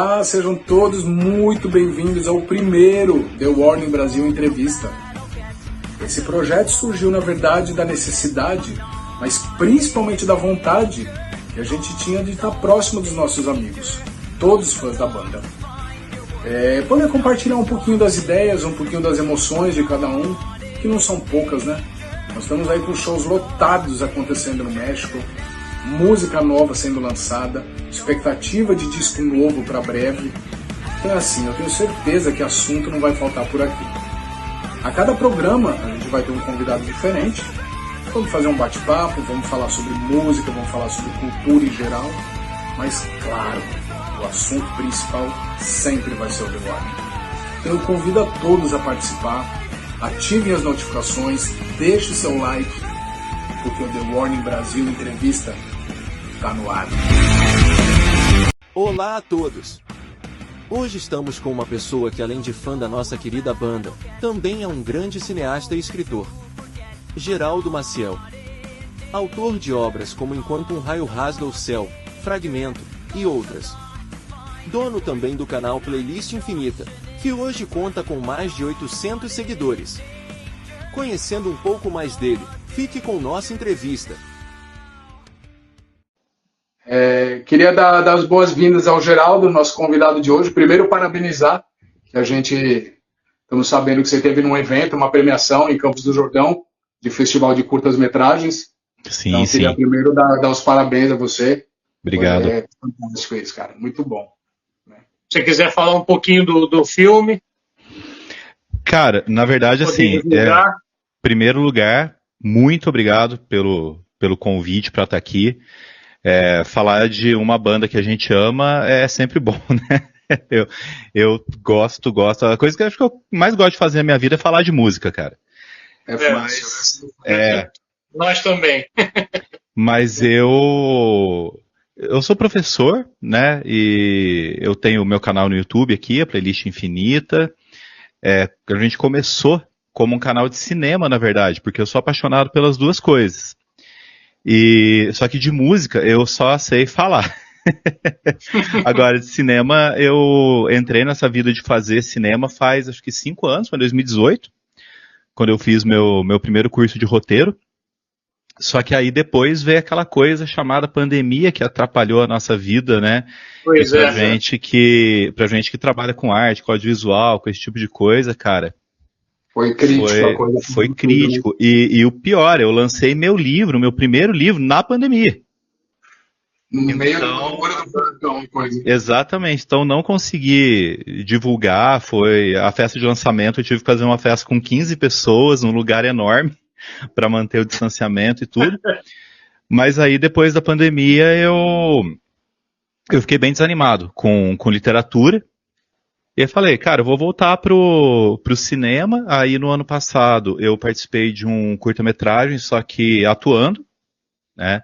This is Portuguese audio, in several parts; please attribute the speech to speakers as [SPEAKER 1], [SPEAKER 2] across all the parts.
[SPEAKER 1] Olá, sejam todos muito bem-vindos ao primeiro The Warning Brasil Entrevista. Esse projeto surgiu, na verdade, da necessidade, mas principalmente da vontade que a gente tinha de estar próximo dos nossos amigos, todos fãs da banda. Poder compartilhar um pouquinho das ideias, um pouquinho das emoções de cada um, que não são poucas, né? Nós estamos aí com shows lotados acontecendo no México, música nova sendo lançada, expectativa de disco novo para breve. Então assim, eu tenho certeza que assunto não vai faltar por aqui. A cada programa a gente vai ter um convidado diferente, vamos fazer um bate-papo, vamos falar sobre música, vamos falar sobre cultura em geral, mas claro, o assunto principal sempre vai ser o The Warning. Então eu convido a todos a participar, ativem as notificações, deixe seu like, porque o The Warning Brasil Entrevista está no ar.
[SPEAKER 2] Olá a todos! Hoje estamos com uma pessoa que, além de fã da nossa querida banda, também é um grande cineasta e escritor. Geraldo Maciel. Autor de obras como Enquanto um Raio Rasga o Céu, Fragmento e outras. Dono também do canal Playlist Infinita, que hoje conta com mais de 800 seguidores. Conhecendo um pouco mais dele, fique com nossa entrevista.
[SPEAKER 1] Queria dar as boas-vindas ao Geraldo, nosso convidado de hoje. Primeiro, parabenizar, que a gente estamos sabendo que você teve num evento, uma premiação em Campos do Jordão, de festival de curtas-metragens.
[SPEAKER 3] Sim,
[SPEAKER 1] então, queria primeiro dar os parabéns a você.
[SPEAKER 3] Obrigado.
[SPEAKER 1] Fantástico isso, cara. Muito bom.
[SPEAKER 4] Se você quiser falar um pouquinho do filme.
[SPEAKER 3] Cara, na verdade, assim, primeiro lugar, muito obrigado pelo convite para estar aqui. Falar de uma banda que a gente ama é sempre bom, né? Eu gosto. A coisa que eu acho que eu mais gosto de fazer na minha vida é falar de música, cara.
[SPEAKER 4] Nós também.
[SPEAKER 3] Mas eu sou professor, né? E eu tenho o meu canal no YouTube aqui, a Playlist Infinita. A gente começou como um canal de cinema, na verdade, porque eu sou apaixonado pelas duas coisas. Só que de música eu só sei falar. Agora, de cinema, eu entrei nessa vida de fazer cinema faz acho que 5 anos, foi em 2018, quando eu fiz meu primeiro curso de roteiro. Só que aí depois veio aquela coisa chamada pandemia que atrapalhou a nossa vida, né?
[SPEAKER 4] Pois
[SPEAKER 3] pra gente que trabalha com arte, com audiovisual, com esse tipo de coisa, cara.
[SPEAKER 1] Foi crítico.
[SPEAKER 3] Foi crítico. E o pior, eu lancei meu primeiro livro, na pandemia.
[SPEAKER 1] No meio da loucura do furacão, coisa.
[SPEAKER 3] Exatamente. Então não consegui divulgar. Foi a festa de lançamento. Eu tive que fazer uma festa com 15 pessoas, num lugar enorme, para manter o distanciamento e tudo. Mas aí, depois da pandemia, eu fiquei bem desanimado com literatura. E eu falei, cara, eu vou voltar pro cinema. Aí no ano passado eu participei de um curta-metragem, só que atuando, né?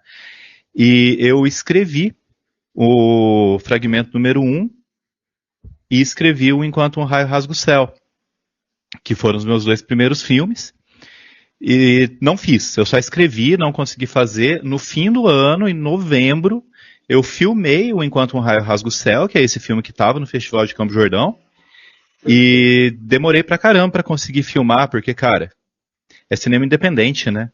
[SPEAKER 3] E eu escrevi o fragmento número 1 e escrevi o Enquanto um Raio Rasga o Céu, que foram os meus 2 primeiros filmes. E não fiz, eu só escrevi, não consegui fazer. No fim do ano, em novembro, eu filmei o Enquanto um Raio Rasga o Céu, que é esse filme que estava no Festival de Campos do Jordão. E demorei pra caramba pra conseguir filmar, porque, cara, é cinema independente, né?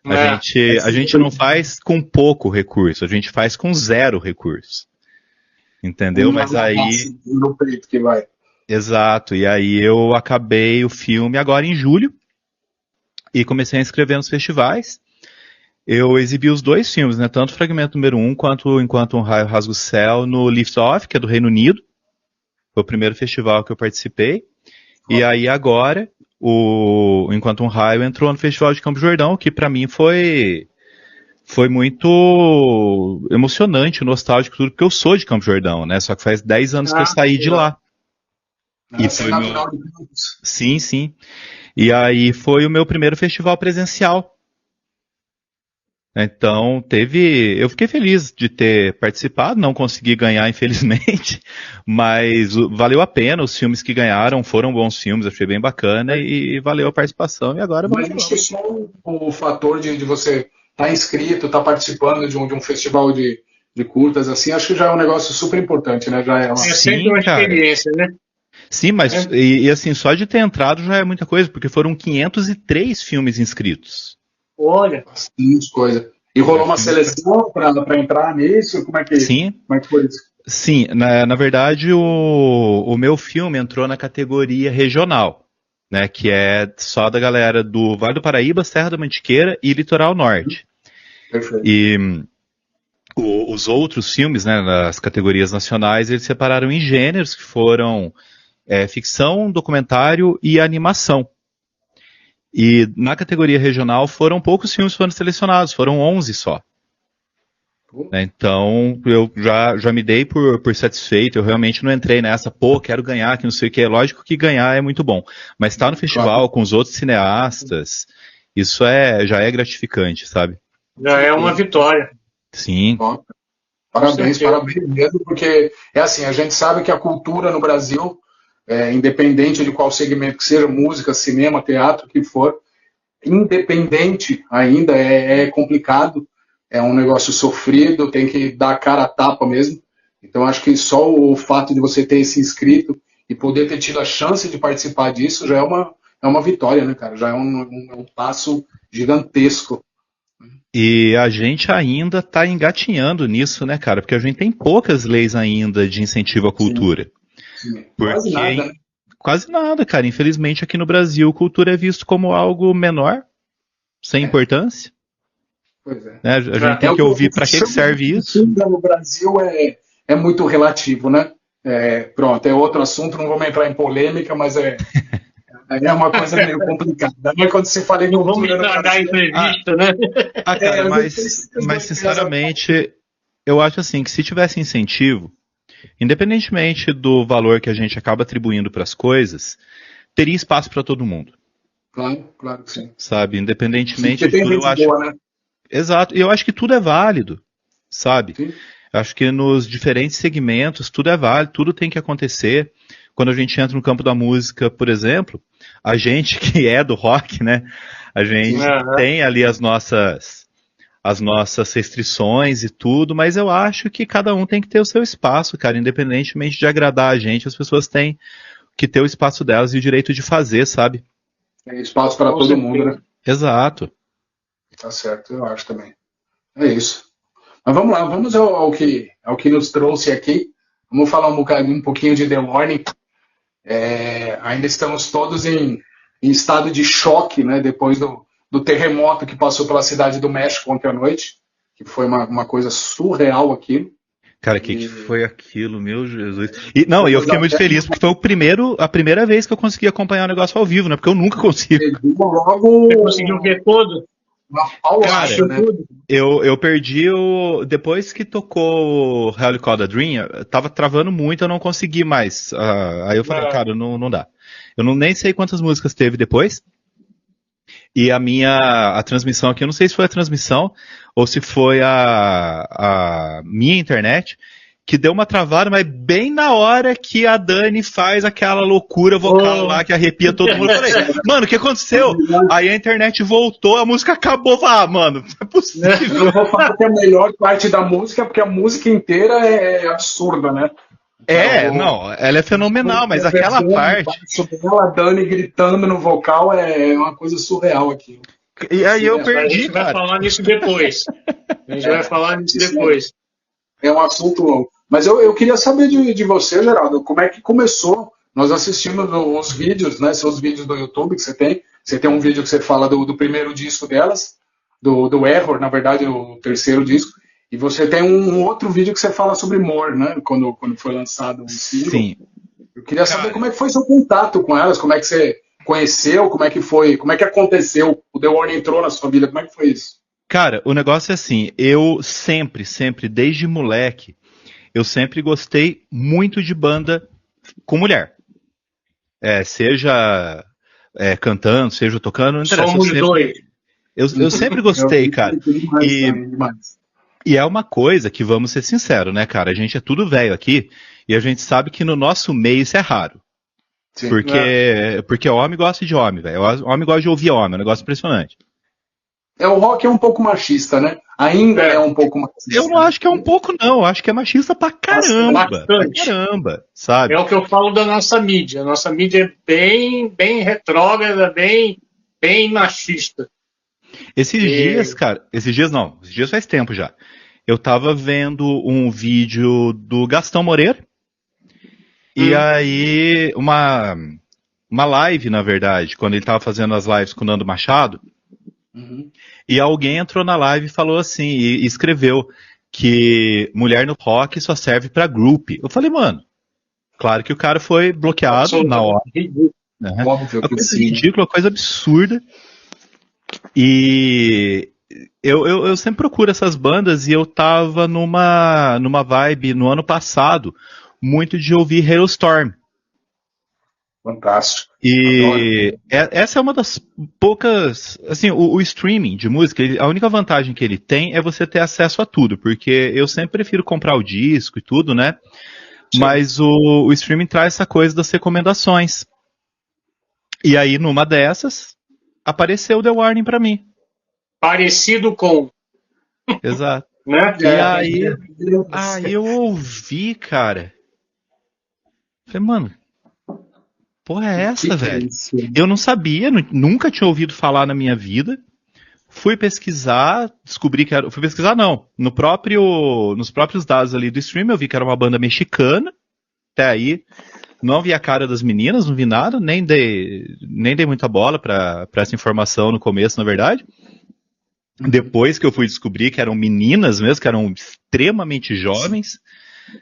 [SPEAKER 3] A gente não faz com pouco recurso, a gente faz com 0 recurso. Entendeu? Mas aí...
[SPEAKER 1] No peito que vai.
[SPEAKER 3] Exato, e aí eu acabei o filme agora em julho e comecei a inscrever nos festivais. Eu exibi os 2 filmes, né? Tanto o Fragmento número 1 quanto Enquanto um Raio Rasga o Céu no Lift Off, que é do Reino Unido. Foi o primeiro festival que eu participei. E aí agora, o Enquanto um Raio entrou no Festival de Campos do Jordão, que pra mim foi muito emocionante, nostálgico, tudo, porque eu sou de Campos do Jordão, né? Só que faz 10 anos que eu saí de lá. E foi Sim. E aí foi o meu primeiro festival presencial. Então, eu fiquei feliz de ter participado, não consegui ganhar, infelizmente, mas valeu a pena, os filmes que ganharam foram bons filmes, achei bem bacana e valeu a participação, e agora vamos.
[SPEAKER 1] Mas acho que só o fator de você estar inscrito, estar participando de um festival de de curtas, assim, acho que já é um negócio super importante, né? Já é uma...
[SPEAKER 4] É sempre uma
[SPEAKER 3] cara.
[SPEAKER 4] experiência, né?
[SPEAKER 3] Sim, mas e assim, só de ter entrado já é muita coisa, porque foram 503 filmes inscritos.
[SPEAKER 4] Olha,
[SPEAKER 1] Bastante coisa. E rolou uma seleção para entrar nisso? Como é que foi isso?
[SPEAKER 3] Sim, na verdade o meu filme entrou na categoria regional, né, que é só da galera do Vale do Paraíba, Serra da Mantiqueira e Litoral Norte.
[SPEAKER 1] Perfeito.
[SPEAKER 3] E os outros filmes, né, nas categorias nacionais, eles separaram em gêneros que foram ficção, documentário e animação. E na categoria regional foram poucos filmes que foram selecionados, foram 11 só. Então eu já me dei por satisfeito, eu realmente não entrei nessa, quero ganhar, que não sei o que, é lógico que ganhar é muito bom, mas estar no festival com os outros cineastas, isso já é gratificante, sabe?
[SPEAKER 4] já é uma vitória.
[SPEAKER 3] Sim.
[SPEAKER 1] Bom, parabéns mesmo, porque é assim, a gente sabe que a cultura no Brasil, independente de qual segmento que seja, música, cinema, teatro, o que for, independente ainda é complicado, é um negócio sofrido, tem que dar a cara a tapa mesmo. Então acho que só o fato de você ter se inscrito e poder ter tido a chance de participar disso já é uma vitória, né, cara? Já é um passo gigantesco.
[SPEAKER 3] E a gente ainda está engatinhando nisso, né, cara? Porque a gente tem poucas leis ainda de incentivo à cultura.
[SPEAKER 1] Sim.
[SPEAKER 3] Porque
[SPEAKER 1] Quase nada, né?
[SPEAKER 3] Quase nada, cara. Infelizmente aqui no Brasil, cultura é visto como algo menor, sem importância.
[SPEAKER 1] Pois é.
[SPEAKER 3] Né? A gente tem que ouvir para que serve isso.
[SPEAKER 1] No Brasil é muito relativo, né? Pronto, é outro assunto, não vamos entrar em polêmica, mas é uma coisa meio complicada. Não é quando você fala em
[SPEAKER 4] Não vamos
[SPEAKER 1] cultura no
[SPEAKER 4] estragar a
[SPEAKER 1] Brasil.
[SPEAKER 4] entrevista, né?
[SPEAKER 3] Cara, mas sinceramente, eu acho assim que se tivesse incentivo, independentemente do valor que a gente acaba atribuindo para as coisas, teria espaço para todo mundo.
[SPEAKER 1] Claro que sim.
[SPEAKER 3] Sabe, independentemente de
[SPEAKER 1] tem
[SPEAKER 3] tudo, eu
[SPEAKER 1] gente
[SPEAKER 3] acho.
[SPEAKER 1] boa, né?
[SPEAKER 3] Exato, e eu acho que tudo é válido, sabe?
[SPEAKER 1] Sim.
[SPEAKER 3] Eu acho que nos diferentes segmentos tudo é válido, tudo tem que acontecer. Quando a gente entra no campo da música, por exemplo, a gente que é do rock, né? A gente tem ali as nossas restrições e tudo, mas eu acho que cada um tem que ter o seu espaço, cara. Independentemente de agradar a gente, as pessoas têm que ter o espaço delas e o direito de fazer, sabe?
[SPEAKER 1] Tem espaço para todo mundo, né?
[SPEAKER 3] Exato.
[SPEAKER 1] Tá certo, eu acho também. É isso. Mas vamos lá, vamos ao que nos trouxe aqui. Vamos falar um pouquinho de The Warning. Ainda estamos todos em estado de choque, né? Depois do terremoto que passou pela cidade do México ontem à noite, que foi uma coisa surreal aquilo.
[SPEAKER 3] Cara, o que foi aquilo, meu Jesus? E eu fiquei muito feliz, porque foi a primeira vez que eu consegui acompanhar o negócio ao vivo, né? Porque eu nunca consigo.
[SPEAKER 4] Você conseguiu ver todo?
[SPEAKER 3] Cara, né? eu perdi depois que tocou o Hell Call the Dream, tava travando muito, eu não consegui mais. Aí eu falei, cara, não dá. Eu nem sei quantas músicas teve depois. E a transmissão aqui, eu não sei se foi a transmissão ou se foi a minha internet, que deu uma travada, mas bem na hora que a Dani faz aquela loucura vocal lá que arrepia todo mundo. Eu falei, mano, o que aconteceu? Aí a internet voltou, a música acabou. Mano, não é possível.
[SPEAKER 1] Eu vou falar que a melhor parte da música, porque a música inteira é absurda, né?
[SPEAKER 3] Ela é fenomenal, mas aquela parte...
[SPEAKER 1] A Dani gritando no vocal é uma coisa surreal aqui.
[SPEAKER 3] E aí eu perdi,
[SPEAKER 4] A gente vai falar nisso depois.
[SPEAKER 1] É um assunto longo. Mas eu queria saber de você, Geraldo, como é que começou? Nós assistimos os vídeos, né? Seus vídeos do YouTube que você tem. Você tem um vídeo que você fala do primeiro disco delas, do Error, na verdade, o terceiro disco. E você tem um outro vídeo que você fala sobre More, né? Quando foi lançado o single.
[SPEAKER 3] Sim.
[SPEAKER 1] Eu queria saber como é que foi seu contato com elas, como é que você conheceu, como é que foi, como é que aconteceu, o The Warning entrou na sua vida, como é que foi isso?
[SPEAKER 3] Cara, o negócio é assim, eu sempre, desde moleque, eu sempre gostei muito de banda com mulher. Seja cantando, seja tocando, não interessa.
[SPEAKER 4] Somos dois.
[SPEAKER 3] Eu sempre gostei, cara.
[SPEAKER 1] Demais.
[SPEAKER 3] E é uma coisa que, vamos ser sinceros, né, cara? A gente é tudo velho aqui e a gente sabe que no nosso meio isso é raro. Sim, porque homem gosta de homem, velho. Homem gosta de ouvir homem, é um negócio impressionante.
[SPEAKER 1] o rock é um pouco machista, né? Ainda é um pouco machista.
[SPEAKER 3] Eu não acho que é um pouco, não. Eu acho que é machista pra caramba.
[SPEAKER 4] Bastante.
[SPEAKER 3] Pra caramba, sabe?
[SPEAKER 4] É o que eu falo da nossa mídia. A nossa mídia é bem retrógrada, bem machista.
[SPEAKER 3] Esses dias, cara, esses dias faz tempo já. Eu tava vendo um vídeo do Gastão Moreira, e aí uma live, na verdade, quando ele tava fazendo as lives com o Nando Machado, e alguém entrou na live e falou assim, e escreveu que mulher no rock só serve pra group. Eu falei, mano, claro que o cara foi bloqueado na hora. Né? Uma coisa ridícula, uma coisa absurda. E eu sempre procuro essas bandas e eu tava numa vibe no ano passado muito de ouvir Hailstorm.
[SPEAKER 1] Fantástico.
[SPEAKER 3] E essa é uma das poucas, assim, o streaming de música, a única vantagem que ele tem é você ter acesso a tudo, porque eu sempre prefiro comprar o disco e tudo, né? Sim. Mas o streaming traz essa coisa das recomendações. E aí, numa dessas, apareceu o The Warning pra mim.
[SPEAKER 4] Parecido com.
[SPEAKER 3] Exato.
[SPEAKER 4] Né?
[SPEAKER 3] E aí eu ouvi, cara. Falei, mano, porra é essa, velho? Eu não sabia, nunca tinha ouvido falar na minha vida. Fui pesquisar, descobri que era. Fui pesquisar, não. Nos próprios dados ali do stream, eu vi que era uma banda mexicana. Até aí, não vi a cara das meninas, não vi nada, nem dei muita bola pra essa informação no começo, na verdade. Depois que eu fui descobrir que eram meninas mesmo, que eram extremamente jovens,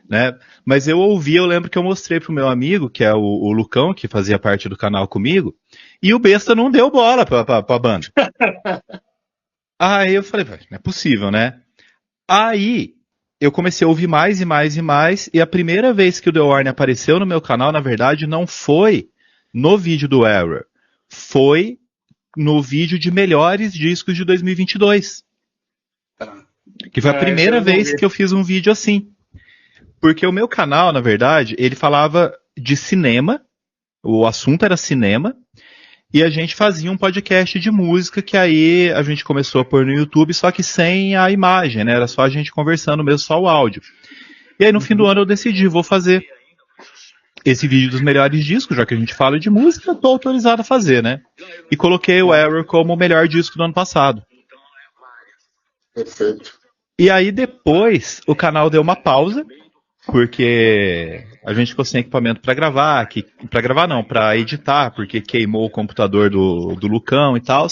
[SPEAKER 3] né? Mas eu lembro que eu mostrei pro meu amigo, que é o Lucão, que fazia parte do canal comigo, e o besta não deu bola pra banda. Aí eu falei, não é possível, né? Aí eu comecei a ouvir mais e mais e mais, e a primeira vez que o The Warning apareceu no meu canal, na verdade, não foi no vídeo do Error, foi no vídeo de melhores discos de 2022. Que foi a primeira vez que eu fiz um vídeo assim. Porque o meu canal, na verdade, ele falava de cinema, o assunto era cinema, e a gente fazia um podcast de música que aí a gente começou a pôr no YouTube, só que sem a imagem, né? Era só a gente conversando mesmo, só o áudio. E aí no fim do ano eu decidi, vou fazer esse vídeo dos melhores discos, já que a gente fala de música, eu tô autorizado a fazer, né? E coloquei o Error como o melhor disco do ano passado.
[SPEAKER 1] Perfeito.
[SPEAKER 3] E aí depois o canal deu uma pausa, porque a gente ficou sem equipamento para gravar, para editar, porque queimou o computador do Lucão e tal.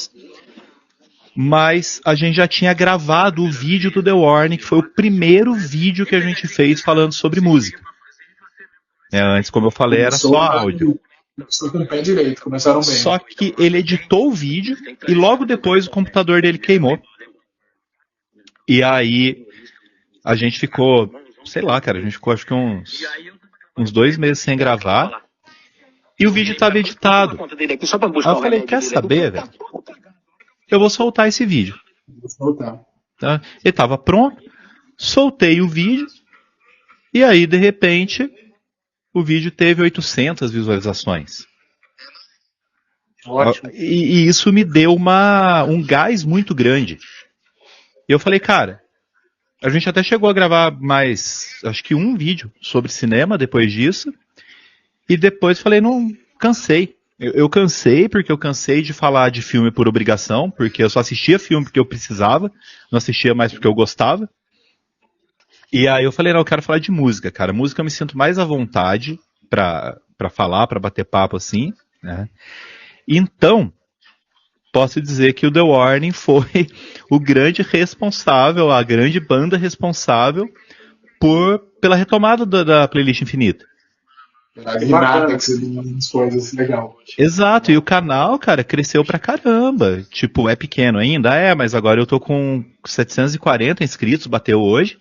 [SPEAKER 3] Mas a gente já tinha gravado o vídeo do The Warning, que foi o primeiro vídeo que a gente fez falando sobre música. Antes, como eu falei, era só áudio.
[SPEAKER 1] Começou com o pé direito, começaram bem.
[SPEAKER 3] Só que ele editou o vídeo e logo depois o computador dele queimou. E aí a gente ficou, sei lá, cara, a gente ficou acho que uns 2 meses sem gravar. E o vídeo estava editado. Aí eu falei, quer saber, velho? Eu vou soltar esse vídeo.
[SPEAKER 1] Vou soltar.
[SPEAKER 3] Tá? Ele estava pronto, soltei o vídeo e aí, de repente, o vídeo teve 800 visualizações.
[SPEAKER 4] Ótimo.
[SPEAKER 3] E isso me deu um gás muito grande. E eu falei, cara, a gente até chegou a gravar mais, acho que um vídeo sobre cinema depois disso. E depois falei, não, cansei. Eu cansei porque eu cansei de falar de filme por obrigação, porque eu só assistia filme porque eu precisava, não assistia mais porque eu gostava. E aí eu falei, não, eu quero falar de música, cara. Música eu me sinto mais à vontade pra falar, pra bater papo assim, né? Então, posso dizer que o The Warning foi o grande responsável, a grande banda responsável pela retomada da playlist infinita.
[SPEAKER 1] A guinada que você viu as coisas, legal.
[SPEAKER 3] Exato, e o canal, cara, cresceu pra caramba. Tipo, é pequeno ainda? mas agora eu tô com 740 inscritos, bateu hoje.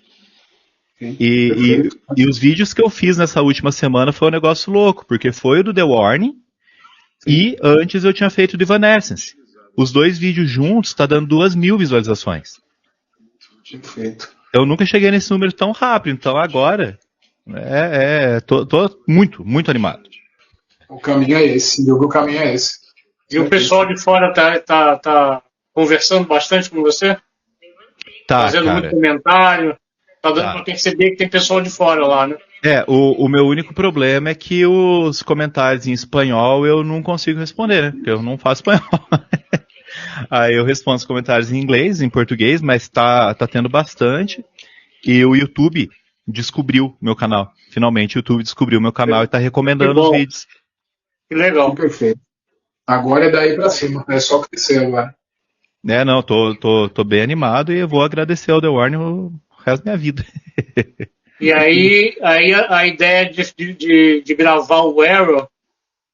[SPEAKER 3] E os vídeos que eu fiz nessa última semana foi um negócio louco, porque foi o do The Warning e antes eu tinha feito o do Evanescence. Os 2 vídeos juntos tá dando 2.000 visualizações.
[SPEAKER 1] Perfeito.
[SPEAKER 3] Eu nunca cheguei nesse número tão rápido, então agora tô muito, muito animado.
[SPEAKER 1] O caminho é esse, o caminho é esse.
[SPEAKER 4] E o pessoal de fora tá conversando bastante com você?
[SPEAKER 3] Tá,
[SPEAKER 4] Fazendo
[SPEAKER 3] cara.
[SPEAKER 4] muito comentário. Tá dando
[SPEAKER 3] Tá.
[SPEAKER 4] pra perceber que tem pessoal de fora lá, né?
[SPEAKER 3] O meu único problema é que os comentários em espanhol eu não consigo responder, né? Porque eu não faço espanhol. Aí eu respondo os comentários em inglês, em português, mas tá tendo bastante. E o YouTube descobriu meu canal. Finalmente o YouTube descobriu meu canal e tá recomendando
[SPEAKER 4] Que bom.
[SPEAKER 3] os vídeos.
[SPEAKER 4] Que legal.
[SPEAKER 1] Perfeito. Agora é daí pra cima, é só crescer agora.
[SPEAKER 3] Não, tô bem animado e eu vou agradecer ao The Warning o resto da minha vida.
[SPEAKER 4] E aí a ideia de gravar o Arrow,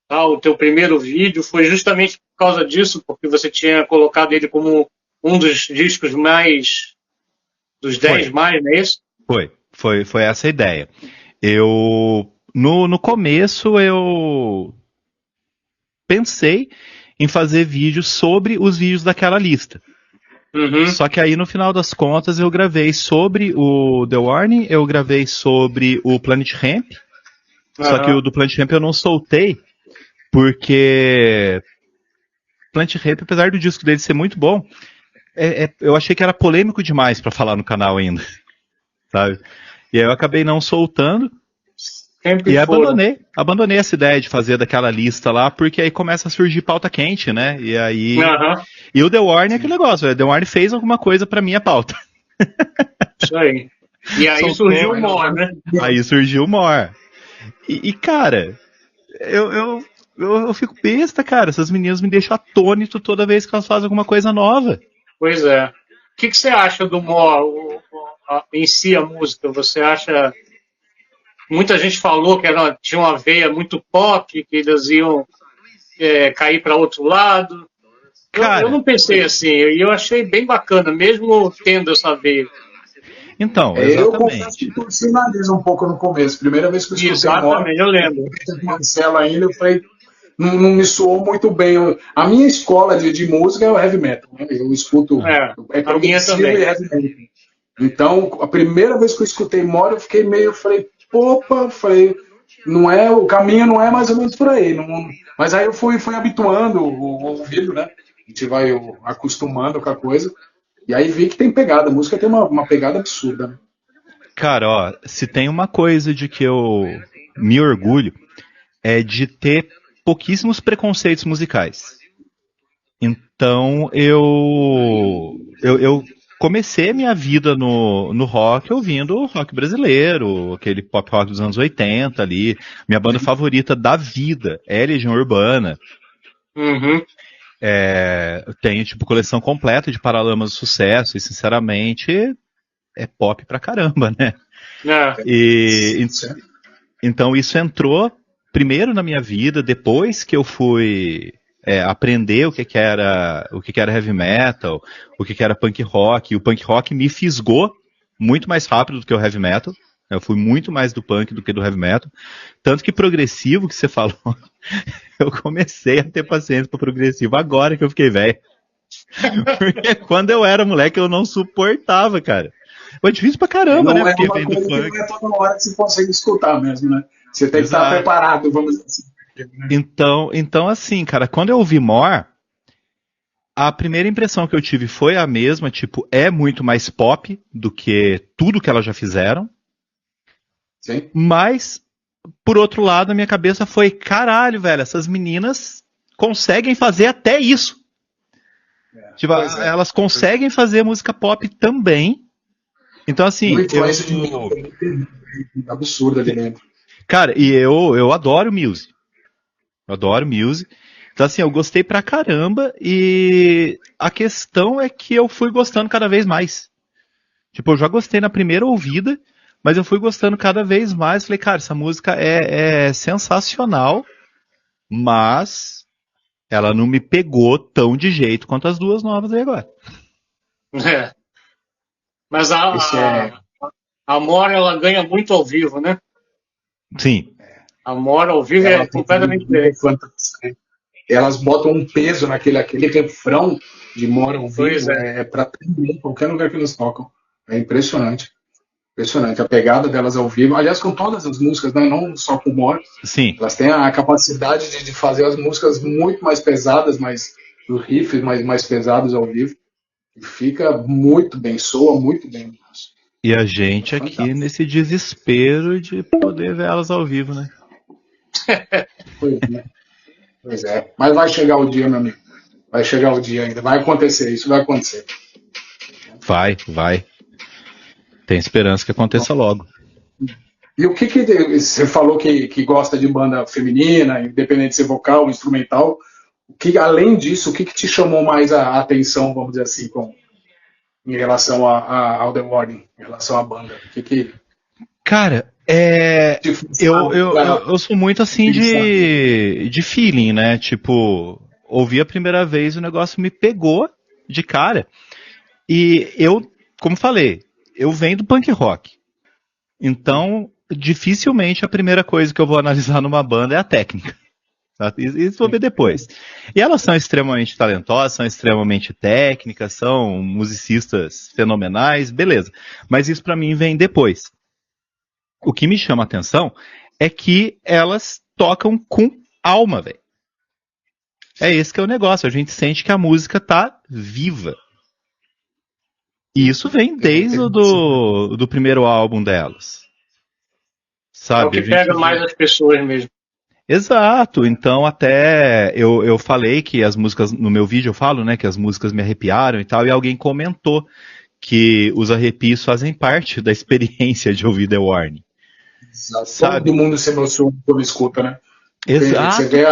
[SPEAKER 4] tá, o teu primeiro vídeo, foi justamente por causa disso, porque você tinha colocado ele como um dos discos mais, dos 10 mais, não é isso?
[SPEAKER 3] Foi essa a ideia. No começo eu pensei em fazer vídeos sobre os vídeos daquela lista.
[SPEAKER 4] Uhum.
[SPEAKER 3] Só que aí no final das contas eu gravei sobre o The Warning, eu gravei sobre o Planet Hemp. Só que o do Planet Hemp eu não soltei, porque Planet Hemp, apesar do disco dele ser muito bom, eu achei que era polêmico demais pra falar no canal ainda, sabe? E aí eu acabei não soltando e abandonei essa ideia de fazer daquela lista lá, porque aí começa a surgir pauta quente, né? E aí... E o The Warning é aquele negócio, o The Warning fez alguma coisa pra minha pauta.
[SPEAKER 4] Isso aí. E aí surgiu o More, né?
[SPEAKER 3] Aí surgiu o More. E cara, eu fico besta, cara. Essas meninas me deixam atônito toda vez que elas fazem alguma coisa nova.
[SPEAKER 4] Pois é. O que você acha do More, em si, a música? Você acha... Muita gente falou que tinha uma veia muito pop, que eles iam cair para outro lado.
[SPEAKER 3] Cara,
[SPEAKER 4] eu não pensei assim, e eu achei bem bacana, mesmo tendo essa veia.
[SPEAKER 3] Então,
[SPEAKER 1] eu confesso que torci o nariz um pouco no começo. Primeira vez que eu escutei
[SPEAKER 4] Exatamente, eu lembro.
[SPEAKER 1] Marcelo ainda, eu falei, não me soou muito bem. A minha escola de música é o heavy metal, né? Eu escuto
[SPEAKER 4] a minha também.
[SPEAKER 1] E heavy metal. Então, a primeira vez que eu escutei More, eu fiquei meio, falei, o caminho não é mais ou menos por aí. Mas aí eu fui habituando o ouvido, né? A gente vai acostumando com a coisa. E aí vi que tem pegada, a música tem uma pegada absurda, né?
[SPEAKER 3] Cara, ó, se tem uma coisa de que eu me orgulho, é de ter pouquíssimos preconceitos musicais. Então, eu comecei a minha vida no rock ouvindo rock brasileiro, aquele pop rock dos anos 80 ali. Minha banda favorita da vida é Legião Urbana.
[SPEAKER 4] Uhum.
[SPEAKER 3] Tenho, tipo, coleção completa de Paralamas do Sucesso e, sinceramente, é pop pra caramba, né? Então isso entrou primeiro na minha vida, depois que eu fui aprender o que era heavy metal, o que era punk rock. E o punk rock me fisgou muito mais rápido do que o heavy metal. Eu fui muito mais do punk do que do heavy metal. Tanto que progressivo, que você falou, eu comecei a ter paciência para progressivo agora que eu fiquei velho. Porque quando eu era moleque eu não suportava, cara. Foi difícil pra caramba, né? Porque vem do funk.
[SPEAKER 1] Não é toda hora que você consegue escutar mesmo, né? Você tem que estar preparado, vamos dizer assim.
[SPEAKER 3] Então, assim, cara, quando eu ouvi More, a primeira impressão que eu tive foi a mesma, tipo, é muito mais pop do que tudo que elas já fizeram.
[SPEAKER 1] Sim.
[SPEAKER 3] Mas, por outro lado, a minha cabeça foi, caralho, velho, essas meninas conseguem fazer até isso. Tipo, elas conseguem fazer música pop também. Então, assim,
[SPEAKER 1] absurdo ali dentro.
[SPEAKER 3] Cara, e eu adoro Muse. Adoro Muse. Então, assim, eu gostei pra caramba e a questão é que eu fui gostando cada vez mais. Tipo, eu já gostei na primeira ouvida, mas eu fui gostando cada vez mais. Falei, cara, essa música é sensacional, mas ela não me pegou tão de jeito quanto as duas novas aí agora.
[SPEAKER 4] Mas a More, ela ganha muito ao vivo, né?
[SPEAKER 3] Sim.
[SPEAKER 4] A More ao vivo é completamente diferente.
[SPEAKER 1] Elas botam um peso aquele refrão de More ao vivo, pra atender qualquer lugar que eles tocam. É impressionante. Impressionante. A pegada delas ao vivo, aliás, com todas as músicas, né? Não só com More.
[SPEAKER 3] Sim.
[SPEAKER 1] Elas têm a capacidade de fazer as músicas muito mais pesadas, os riffs mais pesados ao vivo. E fica muito bem, soa muito bem.
[SPEAKER 3] E a gente aqui
[SPEAKER 1] Fantástico.
[SPEAKER 3] nesse desespero de poder ver elas ao vivo, né?
[SPEAKER 1] Pois é. Mas vai chegar o dia, meu amigo. Vai chegar o dia ainda. Vai acontecer, isso vai acontecer.
[SPEAKER 3] Vai. Tem esperança que aconteça logo.
[SPEAKER 1] E o que você falou que gosta de banda feminina, independente de ser vocal, instrumental, além disso, o que te chamou mais a atenção, vamos dizer assim, em relação ao The Warning, em relação à banda?
[SPEAKER 3] Cara, eu sou muito assim de feeling, né? Tipo, ouvi a primeira vez, o negócio me pegou de cara. E eu, como falei, eu venho do punk rock. Então, dificilmente a primeira coisa que eu vou analisar numa banda é a técnica. Tá? Isso vou ver depois. E elas são extremamente talentosas, são extremamente técnicas, são musicistas fenomenais, beleza. Mas isso pra mim vem depois. O que me chama a atenção é que elas tocam com alma, velho. É esse que é o negócio. A gente sente que a música tá viva. E isso vem desde do primeiro álbum delas. Sabe?
[SPEAKER 4] É o que pega mais as pessoas mesmo.
[SPEAKER 3] Exato, então até eu falei que as músicas, no meu vídeo eu falo, né, que as músicas me arrepiaram e tal, e alguém comentou que os arrepios fazem parte da experiência de ouvir The Warning.
[SPEAKER 1] Sabe? Todo mundo se emociona quando escuta, né?
[SPEAKER 3] Exato,
[SPEAKER 1] você vê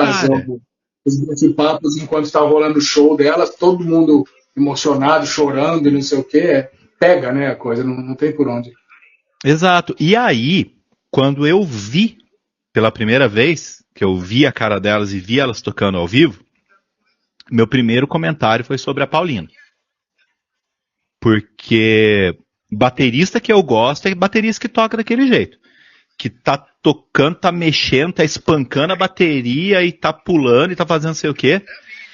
[SPEAKER 1] os papos enquanto está rolando o show delas, todo mundo emocionado, chorando e não sei o que, pega, né, a coisa, não tem por onde.
[SPEAKER 3] Exato, e aí, quando eu vi pela primeira vez, que eu vi a cara delas e vi elas tocando ao vivo, meu primeiro comentário foi sobre a Paulina. Porque baterista que eu gosto é baterista que toca daquele jeito. Que tá tocando, tá mexendo, tá espancando a bateria e tá pulando e tá fazendo não sei o quê.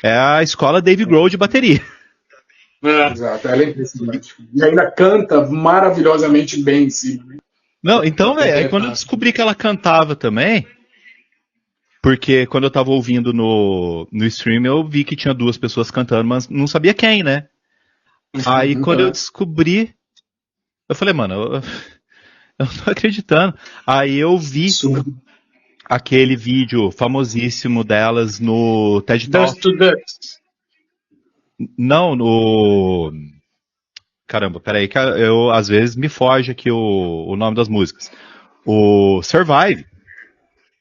[SPEAKER 3] É a escola Dave Grohl de bateria.
[SPEAKER 1] Exato, ela é impressionante. E ainda canta maravilhosamente bem em cima, né?
[SPEAKER 3] Não, então, velho, aí quando eu descobri que ela cantava também, porque quando eu tava ouvindo no stream, eu vi que tinha duas pessoas cantando, mas não sabia quem, né? Aí quando eu descobri, eu falei, mano, eu não tô acreditando. Aí eu vi aquele vídeo famosíssimo delas no TED Talk.
[SPEAKER 4] Dust to Dust.
[SPEAKER 3] Não, no... Caramba, peraí, que eu às vezes me foge aqui o nome das músicas. O Survive.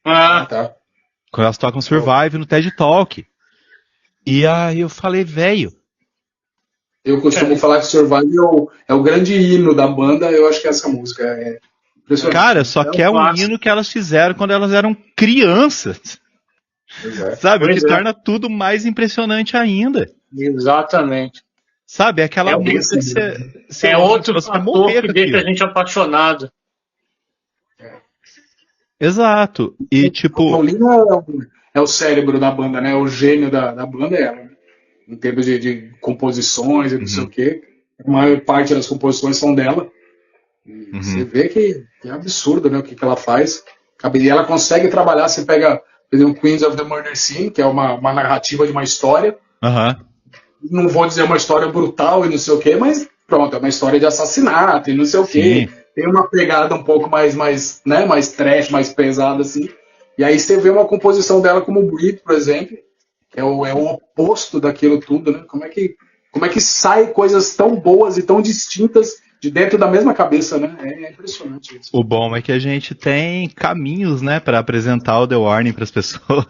[SPEAKER 1] Tá.
[SPEAKER 3] Quando elas tocam Survive no TED Talk. E aí eu falei, velho.
[SPEAKER 1] Eu costumo falar que Survive é o grande hino da banda, eu acho que essa música é impressionante.
[SPEAKER 3] Cara, só que é um hino que elas fizeram quando elas eram crianças. Sabe? O que torna tudo mais impressionante ainda.
[SPEAKER 4] Exatamente.
[SPEAKER 3] Sabe? Aquela música que você
[SPEAKER 4] é outro fator que deixa a gente apaixonado.
[SPEAKER 3] Exato. E tipo...
[SPEAKER 1] A Paulina é o cérebro da banda, né? O gênio da banda é ela, né? Em termos de composições e não sei o quê. A maior parte das composições são dela. E você vê que é absurdo, né? O que ela faz. E ela consegue trabalhar, você pega, por exemplo, Queens of the Murder Scene, que é uma narrativa de uma história. Não vou dizer uma história brutal e não sei o quê, mas pronto, é uma história de assassinato e não sei o quê. Tem uma pegada um pouco mais trash, mais pesada, assim. E aí você vê uma composição dela como Breathe, por exemplo, que é o oposto daquilo tudo, né? Como é que sai coisas tão boas e tão distintas de dentro da mesma cabeça, né? É impressionante isso.
[SPEAKER 3] O bom é que a gente tem caminhos, né, para apresentar o The Warning para as pessoas.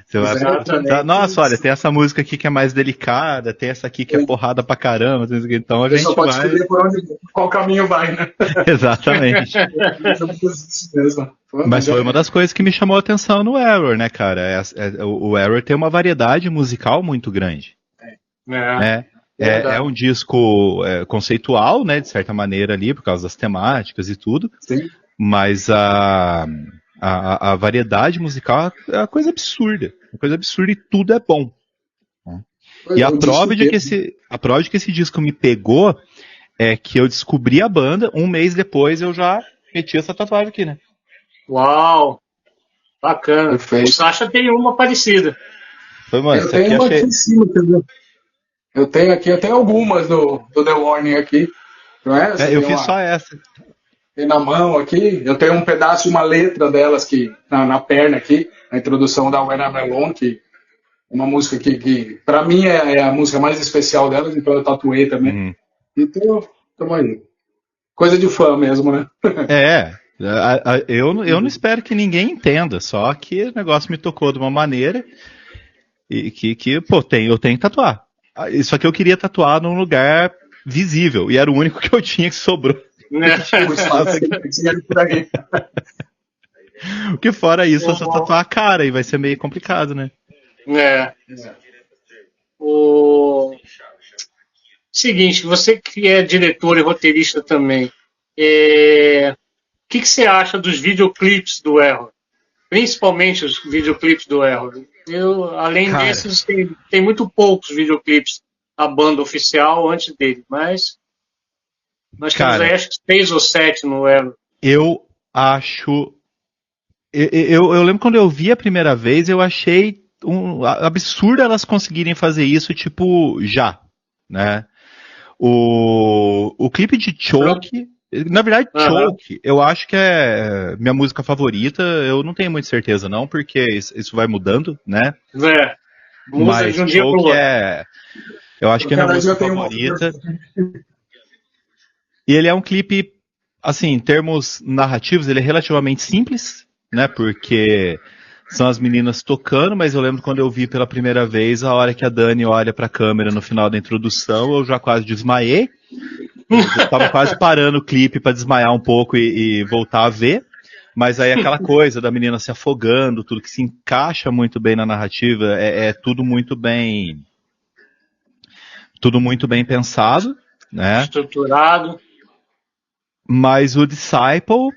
[SPEAKER 3] Você vai apresentar, nossa, olha, tem essa música aqui que é mais delicada, tem essa aqui que é porrada pra caramba, então a gente
[SPEAKER 1] só pode
[SPEAKER 3] vai...
[SPEAKER 1] escolher qual caminho vai, né?
[SPEAKER 3] Exatamente. Mas foi uma das coisas que me chamou a atenção no Error, né, cara? O Error tem uma variedade musical muito grande. É um disco conceitual, né, de certa maneira ali, por causa das temáticas e tudo.
[SPEAKER 1] Sim.
[SPEAKER 3] Mas a variedade musical é uma coisa absurda. Uma coisa absurda e tudo é bom. E a prova de que esse disco me pegou é que eu descobri a banda, um mês depois eu já meti essa tatuagem aqui, né?
[SPEAKER 4] Uau! Bacana. Perfeito. O Sasha tem uma parecida.
[SPEAKER 3] Foi, mano,
[SPEAKER 1] eu tenho uma aqui em cima, entendeu? Eu tenho algumas do The Warning aqui. Não é?
[SPEAKER 3] Eu fiz só essa.
[SPEAKER 1] Tem na mão aqui. Eu tenho um pedaço de uma letra delas que, na perna aqui, na introdução da When I'm Alone, que uma música que para mim é a música mais especial delas, então eu tatuei também. Então, tamo aí. Coisa de fã mesmo, né?
[SPEAKER 3] Eu não espero que ninguém entenda, só que o negócio me tocou de uma maneira e pô, eu tenho que tatuar. Isso aqui eu queria tatuar num lugar visível, e era o único que eu tinha que sobrou. Porque fora isso, você tatuar a cara e vai ser meio complicado, né?
[SPEAKER 4] Seguinte, você que é diretor e roteirista também, o que você acha dos videoclipes do Error? Principalmente os videoclipes do Error. Além desses, tem muito poucos videoclipes da banda oficial antes dele, mas nós temos aí acho que 6 ou 7 no Error.
[SPEAKER 3] Eu acho... Eu lembro quando eu vi a primeira vez, eu achei absurdo elas conseguirem fazer isso, tipo, já, né? O clipe de Choke, na verdade, Choke, eu acho que é minha música favorita, eu não tenho muita certeza não, porque isso vai mudando, né? Mas
[SPEAKER 4] de um dia pro outro.
[SPEAKER 3] Eu acho que é minha música favorita. E ele é um clipe, assim, em termos narrativos, ele é relativamente simples, né? Porque são as meninas tocando, mas eu lembro quando eu vi pela primeira vez, a hora que a Dani olha pra câmera no final da introdução, eu já quase desmaiei. Eu tava quase parando o clipe pra desmaiar um pouco e voltar a ver. Mas aí aquela coisa da menina se afogando, tudo que se encaixa muito bem na narrativa, é tudo muito bem pensado, né?
[SPEAKER 4] Estruturado.
[SPEAKER 3] Mas o Disciple,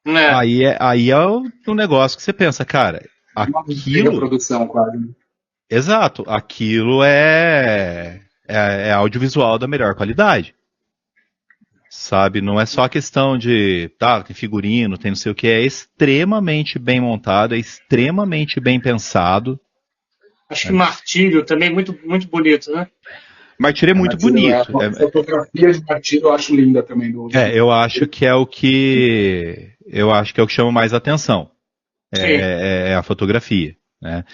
[SPEAKER 3] aí é um negócio que você pensa, cara, aquilo...
[SPEAKER 1] produção, quase.
[SPEAKER 3] Exato, aquilo é audiovisual da melhor qualidade. Sabe, não é só a questão de, tem figurino, tem não sei o que, é extremamente bem montado, é extremamente bem pensado.
[SPEAKER 4] Acho que Martírio também muito, muito bonito, né?
[SPEAKER 3] Martírio é muito bonito.
[SPEAKER 1] A fotografia de Martírio eu acho linda também.
[SPEAKER 3] Eu acho que é o que chama mais atenção. É a fotografia, né?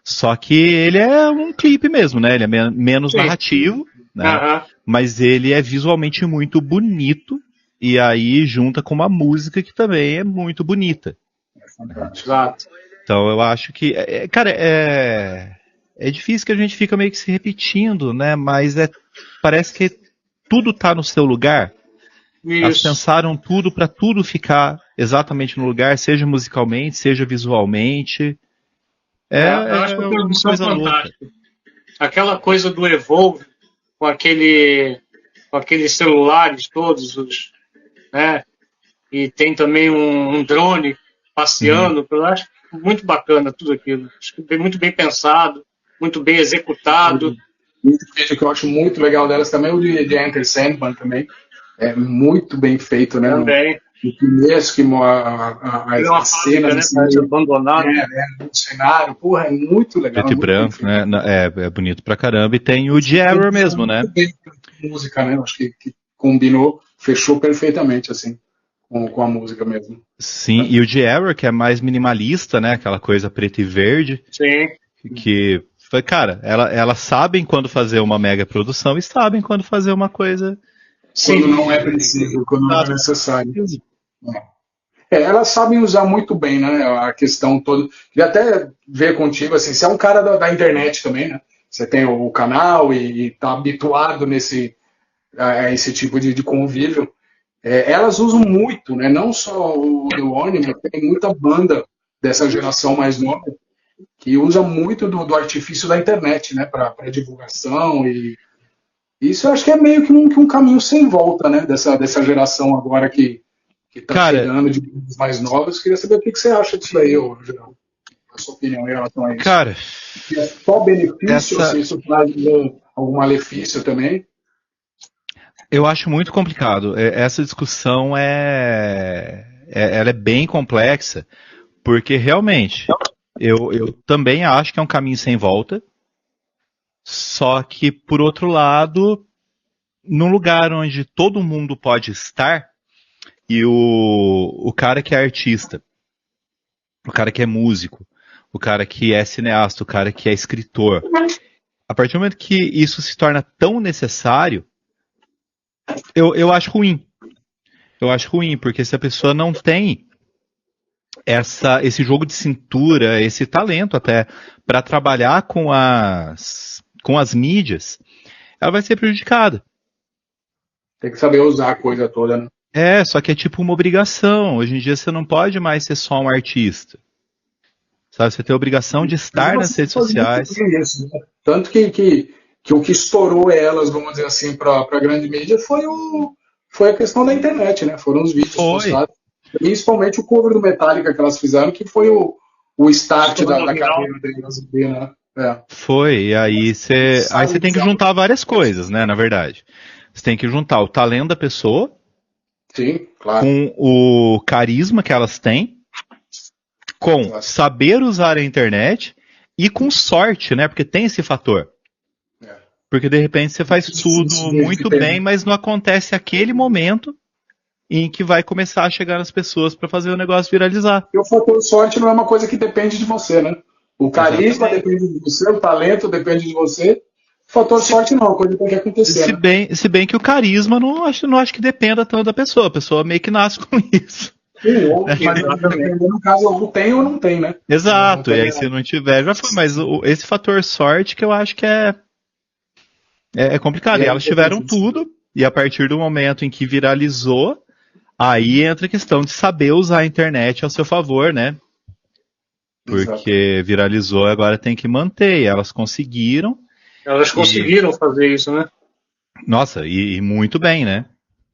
[SPEAKER 3] Só que ele é um clipe mesmo, né? Ele é menos narrativo, né? Mas ele é visualmente muito bonito e aí junta com uma música que também é muito bonita.
[SPEAKER 4] Exato.
[SPEAKER 3] Então eu acho que, cara, é difícil que a gente fica meio que se repetindo, né? Mas parece que tudo tá no seu lugar.
[SPEAKER 4] Isso.
[SPEAKER 3] Elas pensaram tudo para tudo ficar exatamente no lugar, seja musicalmente, seja visualmente.
[SPEAKER 4] Eu acho que a produção é fantástica. Aquela coisa do Evolve, com aqueles celulares todos, né? E tem também um drone passeando, eu acho muito bacana tudo aquilo. Acho que muito bem pensado, muito bem executado.
[SPEAKER 1] Muito vídeo que eu acho muito legal delas também, o de Enter Sandman também. É muito bem feito, né?
[SPEAKER 4] Também.
[SPEAKER 1] O começo que as cenas
[SPEAKER 4] né? Abandonado.
[SPEAKER 1] No cenário, porra, é muito legal.
[SPEAKER 3] Preto e branco, né? É bonito pra caramba. E tem o de Error mesmo, né?
[SPEAKER 1] Música, né? Acho que combinou, fechou perfeitamente, assim, com a música mesmo.
[SPEAKER 3] Sim, e o de Error, que é mais minimalista, né? Aquela coisa preto e verde.
[SPEAKER 4] Sim.
[SPEAKER 3] Que foi, cara, elas sabem quando fazer uma mega produção e sabem quando fazer uma coisa.
[SPEAKER 1] Quando não é preciso, quando não é necessário. Elas sabem usar muito bem, né, a questão toda. Queria até ver contigo, assim, você é um cara da internet também, né? Você tem o canal e tá habituado a esse tipo de convívio. Elas usam muito, né? Não só o The Warning, mas tem muita banda dessa geração mais nova que usa muito do artifício da internet, né? Para divulgação e isso eu acho que é meio que um caminho sem volta, né? Dessa geração agora que tá chegando de mais novos. Queria saber o que você acha disso aí, Geraldo. A sua opinião em relação a isso.
[SPEAKER 3] Cara,
[SPEAKER 1] é só benefício, se isso traz algum malefício também?
[SPEAKER 3] Eu acho muito complicado. Essa discussão ela é bem complexa, porque realmente eu também acho que é um caminho sem volta. Só que, por outro lado, num lugar onde todo mundo pode estar, e o cara que é artista, o cara que é músico, o cara que é cineasta, o cara que é escritor, a partir do momento que isso se torna tão necessário, eu acho ruim. Eu acho ruim, porque se a pessoa não tem esse jogo de cintura, esse talento até, para trabalhar com as mídias, ela vai ser prejudicada.
[SPEAKER 1] Tem que saber usar a coisa toda, né?
[SPEAKER 3] Só que é tipo uma obrigação. Hoje em dia você não pode mais ser só um artista. Sabe, você tem a obrigação de estar nas redes sociais.
[SPEAKER 1] Isso, né? Tanto que o que estourou elas, vamos dizer assim, para a grande mídia foi a questão da internet, né? Foram os vídeos postados. Principalmente o cover do Metallica que elas fizeram, que foi o start da carreira delas, né?
[SPEAKER 3] Foi, e aí você tem que juntar várias coisas, né, na verdade. Você tem que juntar o talento da pessoa,
[SPEAKER 1] sim, claro,
[SPEAKER 3] com o carisma que elas têm, com saber usar a internet e com sorte, né, porque tem esse fator. Porque de repente você faz tudo muito bem, mas não acontece aquele momento em que vai começar a chegar nas pessoas para fazer o negócio viralizar.
[SPEAKER 1] E o fator sorte não é uma coisa que depende de você, né? O carisma depende de você, o talento depende de você. O fator sorte não, a coisa tem que acontecer.
[SPEAKER 3] Se bem que o carisma não acho que dependa tanto da pessoa. A pessoa meio que nasce com isso.
[SPEAKER 1] Sim, mas no caso, ou tem ou não tem, né?
[SPEAKER 3] Exato, e aí se não tiver, já foi. Mas esse fator sorte que eu acho que é complicado. E elas tiveram tudo, e a partir do momento em que viralizou, aí entra a questão de saber usar a internet ao seu favor, né? Porque viralizou, agora tem que manter. E elas conseguiram.
[SPEAKER 4] Elas conseguiram fazer isso, né?
[SPEAKER 3] Nossa, e muito bem, né?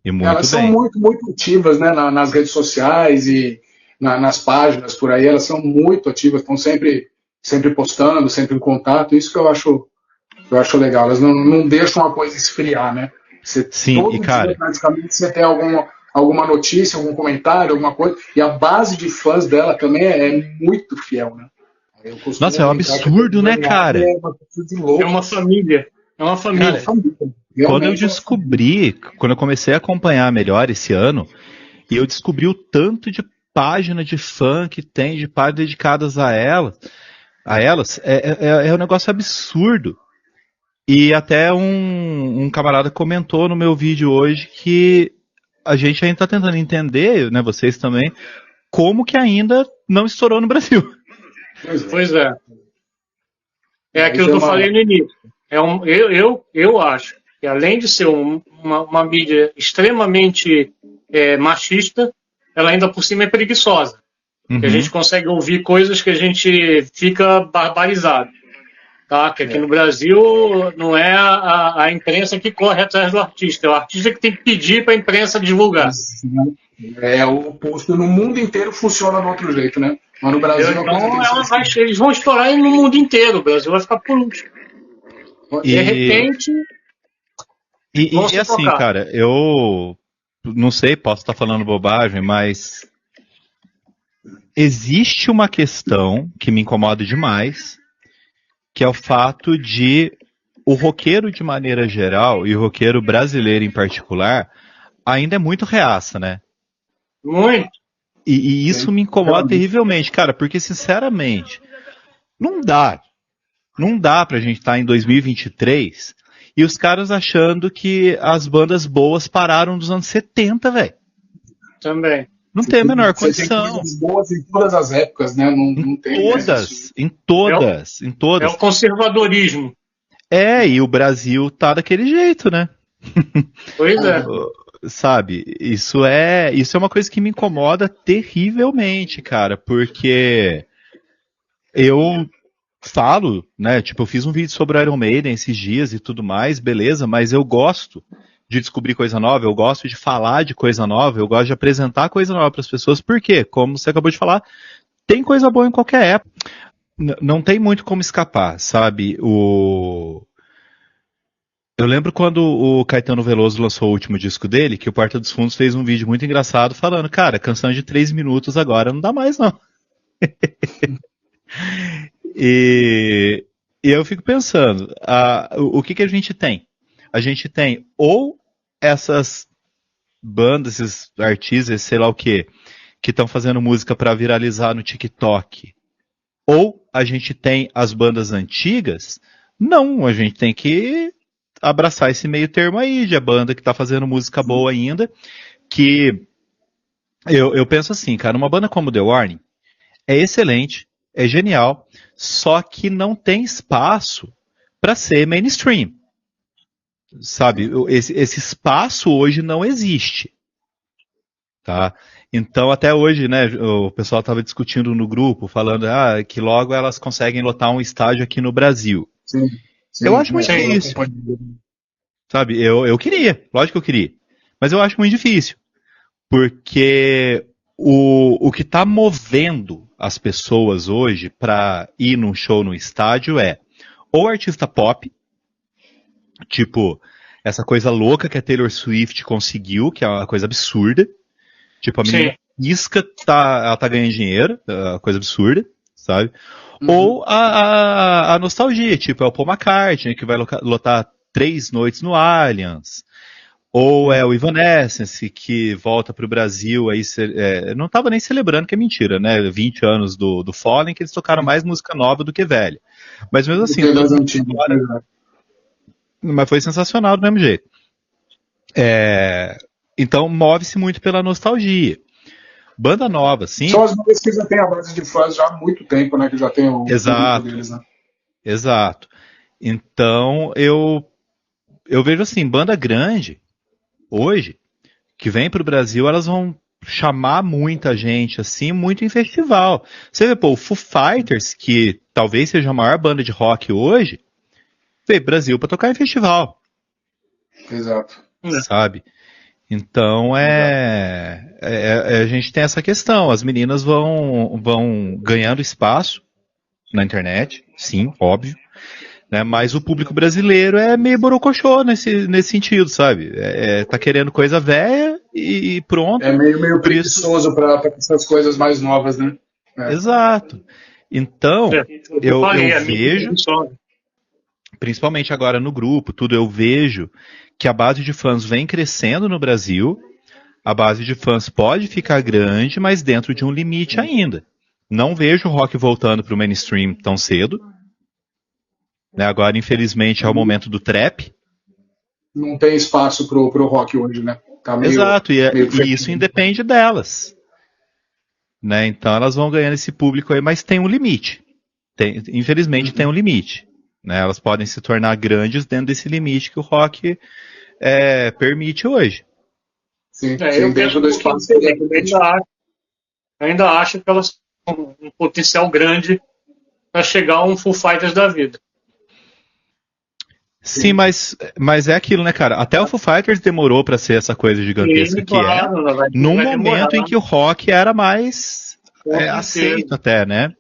[SPEAKER 3] E muito
[SPEAKER 1] elas são muito, muito ativas, né? Nas redes sociais e nas páginas por aí. Elas são muito ativas, estão sempre postando, sempre em contato. Isso que eu acho legal. Elas não deixam a coisa esfriar, né?
[SPEAKER 3] Sim, e cara,
[SPEAKER 1] dia, praticamente você tem alguma notícia, algum comentário, alguma coisa, e a base de fãs dela também é muito fiel, né?
[SPEAKER 3] Nossa, é um absurdo, né, cara?
[SPEAKER 4] É uma família. É uma família.
[SPEAKER 3] Quando eu comecei a acompanhar melhor esse ano, e eu descobri o tanto de página de fã que tem, de páginas dedicadas a elas, é um negócio absurdo. E até um camarada comentou no meu vídeo hoje que a gente ainda está tentando entender, né, vocês também, como que ainda não estourou no Brasil.
[SPEAKER 4] Pois é. É aquilo que eu falei no início. Eu acho que além de ser uma mídia extremamente machista, ela ainda por cima é preguiçosa. Uhum. Que a gente consegue ouvir coisas que a gente fica barbarizado. Tá? Que aqui no Brasil não é a imprensa que corre atrás do artista, é o artista que tem que pedir para a imprensa divulgar.
[SPEAKER 1] É o oposto. No mundo inteiro funciona do outro jeito, né? Mas no Brasil
[SPEAKER 4] então, eles vão estourar no mundo inteiro, o Brasil vai ficar por último. De repente.
[SPEAKER 3] E assim, cara, eu não sei, posso estar falando bobagem, mas existe uma questão que me incomoda demais, que é o fato de o roqueiro de maneira geral, e o roqueiro brasileiro em particular, ainda é muito reaça, né?
[SPEAKER 4] Muito.
[SPEAKER 3] E isso me incomoda terrivelmente, cara, porque sinceramente, não dá pra gente estar em 2023 e os caras achando que as bandas boas pararam dos anos 70, velho.
[SPEAKER 4] Também.
[SPEAKER 3] Não tem a menor condição.
[SPEAKER 1] Tem coisas boas em todas as épocas, né? Não tem,
[SPEAKER 3] em todas.
[SPEAKER 4] É o conservadorismo.
[SPEAKER 3] E o Brasil tá daquele jeito, né?
[SPEAKER 4] Pois é.
[SPEAKER 3] Sabe, isso é uma coisa que me incomoda terrivelmente, cara, porque eu falo, né, tipo, eu fiz um vídeo sobre Iron Maiden esses dias e tudo mais, beleza, mas eu gosto de descobrir coisa nova, eu gosto de falar de coisa nova, eu gosto de apresentar coisa nova para as pessoas, porque, como você acabou de falar, tem coisa boa em qualquer época. Não tem muito como escapar, sabe? Eu lembro quando o Caetano Veloso lançou o último disco dele, que o Porta dos Fundos fez um vídeo muito engraçado falando, cara, canção de 3 minutos agora não dá mais, não. E E eu fico pensando, o que a gente tem? A gente tem ou essas bandas, esses artistas, sei lá o que estão fazendo música para viralizar no TikTok, ou a gente tem as bandas antigas. Não, a gente tem que abraçar esse meio termo aí, de a banda que tá fazendo música boa ainda, que eu penso assim, cara, uma banda como The Warning é excelente, é genial, só que não tem espaço para ser mainstream. Sabe, esse espaço hoje não existe. Tá? Então, até hoje, né, o pessoal estava discutindo no grupo, falando que logo elas conseguem lotar um estádio aqui no Brasil.
[SPEAKER 1] Sim,
[SPEAKER 3] eu acho muito difícil. Sabe, eu queria, lógico que eu queria. Mas eu acho muito difícil. Porque o que está movendo as pessoas hoje para ir num show no estádio é ou artista pop, tipo, essa coisa louca que a Taylor Swift conseguiu, que é uma coisa absurda. Tipo, a menina isca, ela tá ganhando dinheiro, coisa absurda, sabe? Ou a nostalgia, tipo, é o Paul McCartney, que vai lotar 3 noites no Allianz. Ou é o Evanescence, que volta pro Brasil, aí não tava nem celebrando, que é mentira, né? 20 anos do Fallen, que eles tocaram mais música nova do que velha. Mas mesmo assim, mas foi sensacional do mesmo jeito. Então move-se muito pela nostalgia. Banda nova, sim.
[SPEAKER 1] São as bandas que já tem a base de fãs já há muito tempo, né? Que já tem o
[SPEAKER 3] Exato.
[SPEAKER 1] Deles, né?
[SPEAKER 3] Exato. Então eu vejo assim, banda grande, hoje, que vem pro Brasil, elas vão chamar muita gente, assim, muito em festival. Você vê, pô, o Foo Fighters, que talvez seja a maior banda de rock hoje, veio pro Brasil pra tocar em festival.
[SPEAKER 1] Exato.
[SPEAKER 3] Sabe? Então a gente tem essa questão, as meninas vão ganhando espaço na internet, sim, óbvio, né? Mas o público brasileiro é meio borocochô nesse sentido, sabe? Tá querendo coisa velha e pronto.
[SPEAKER 1] É meio preguiçoso para essas coisas mais novas, né?
[SPEAKER 3] Exato. Então, eu vejo, principalmente agora no grupo, eu vejo que a base de fãs vem crescendo no Brasil, a base de fãs pode ficar grande, mas dentro de um limite ainda. Não vejo o rock voltando para o mainstream tão cedo. Né? Agora, infelizmente, é o momento do trap.
[SPEAKER 1] Não tem espaço pro rock hoje, né? Tá meio,
[SPEAKER 3] exato, e isso independe delas. Né? Então elas vão ganhando esse público aí, mas tem um limite. Infelizmente tem um limite. Né? Elas podem se tornar grandes dentro desse limite que o rock permite hoje.
[SPEAKER 1] Sim, eu dentro do espaço.
[SPEAKER 4] Ainda acho que elas têm um potencial grande para chegar a um Foo Fighters da vida.
[SPEAKER 3] Sim, mas é aquilo, né, cara? Até o Foo Fighters demorou para ser essa coisa gigantesca que num momento em que o rock era mais aceito até, né?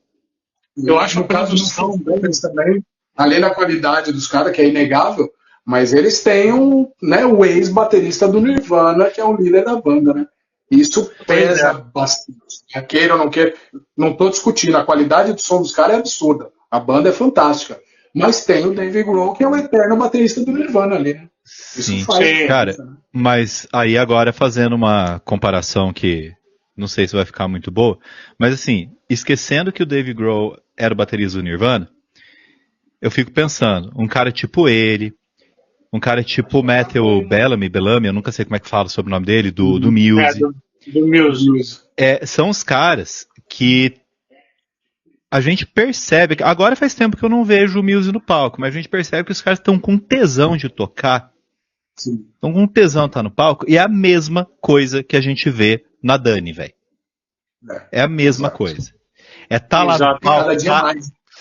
[SPEAKER 1] Eu acho que no caso dos Foo Fighters também, além da qualidade dos caras, que é inegável, mas eles têm o ex-baterista do Nirvana, que é o líder da banda, né? Isso pesa bastante. Queira ou não queira, não estou discutindo. A qualidade do som dos caras é absurda. A banda é fantástica. Mas tem o Dave Grohl, que é o eterno baterista do Nirvana ali, né?
[SPEAKER 3] Sim, cara, mas aí agora fazendo uma comparação que não sei se vai ficar muito boa, mas assim, esquecendo que o Dave Grohl era o baterista do Nirvana, eu fico pensando, um cara tipo ele, um cara tipo Matthew Bellamy, eu nunca sei como é que fala sobre o nome dele, do Muse.
[SPEAKER 4] Do Muse.
[SPEAKER 3] São os caras que a gente percebe, agora faz tempo que eu não vejo o Muse no palco, mas a gente percebe que os caras estão com tesão de tocar, estão com tesão de estar no palco, e é a mesma coisa que a gente vê na Dani, velho. É a mesma coisa. Tá lá no palco, tá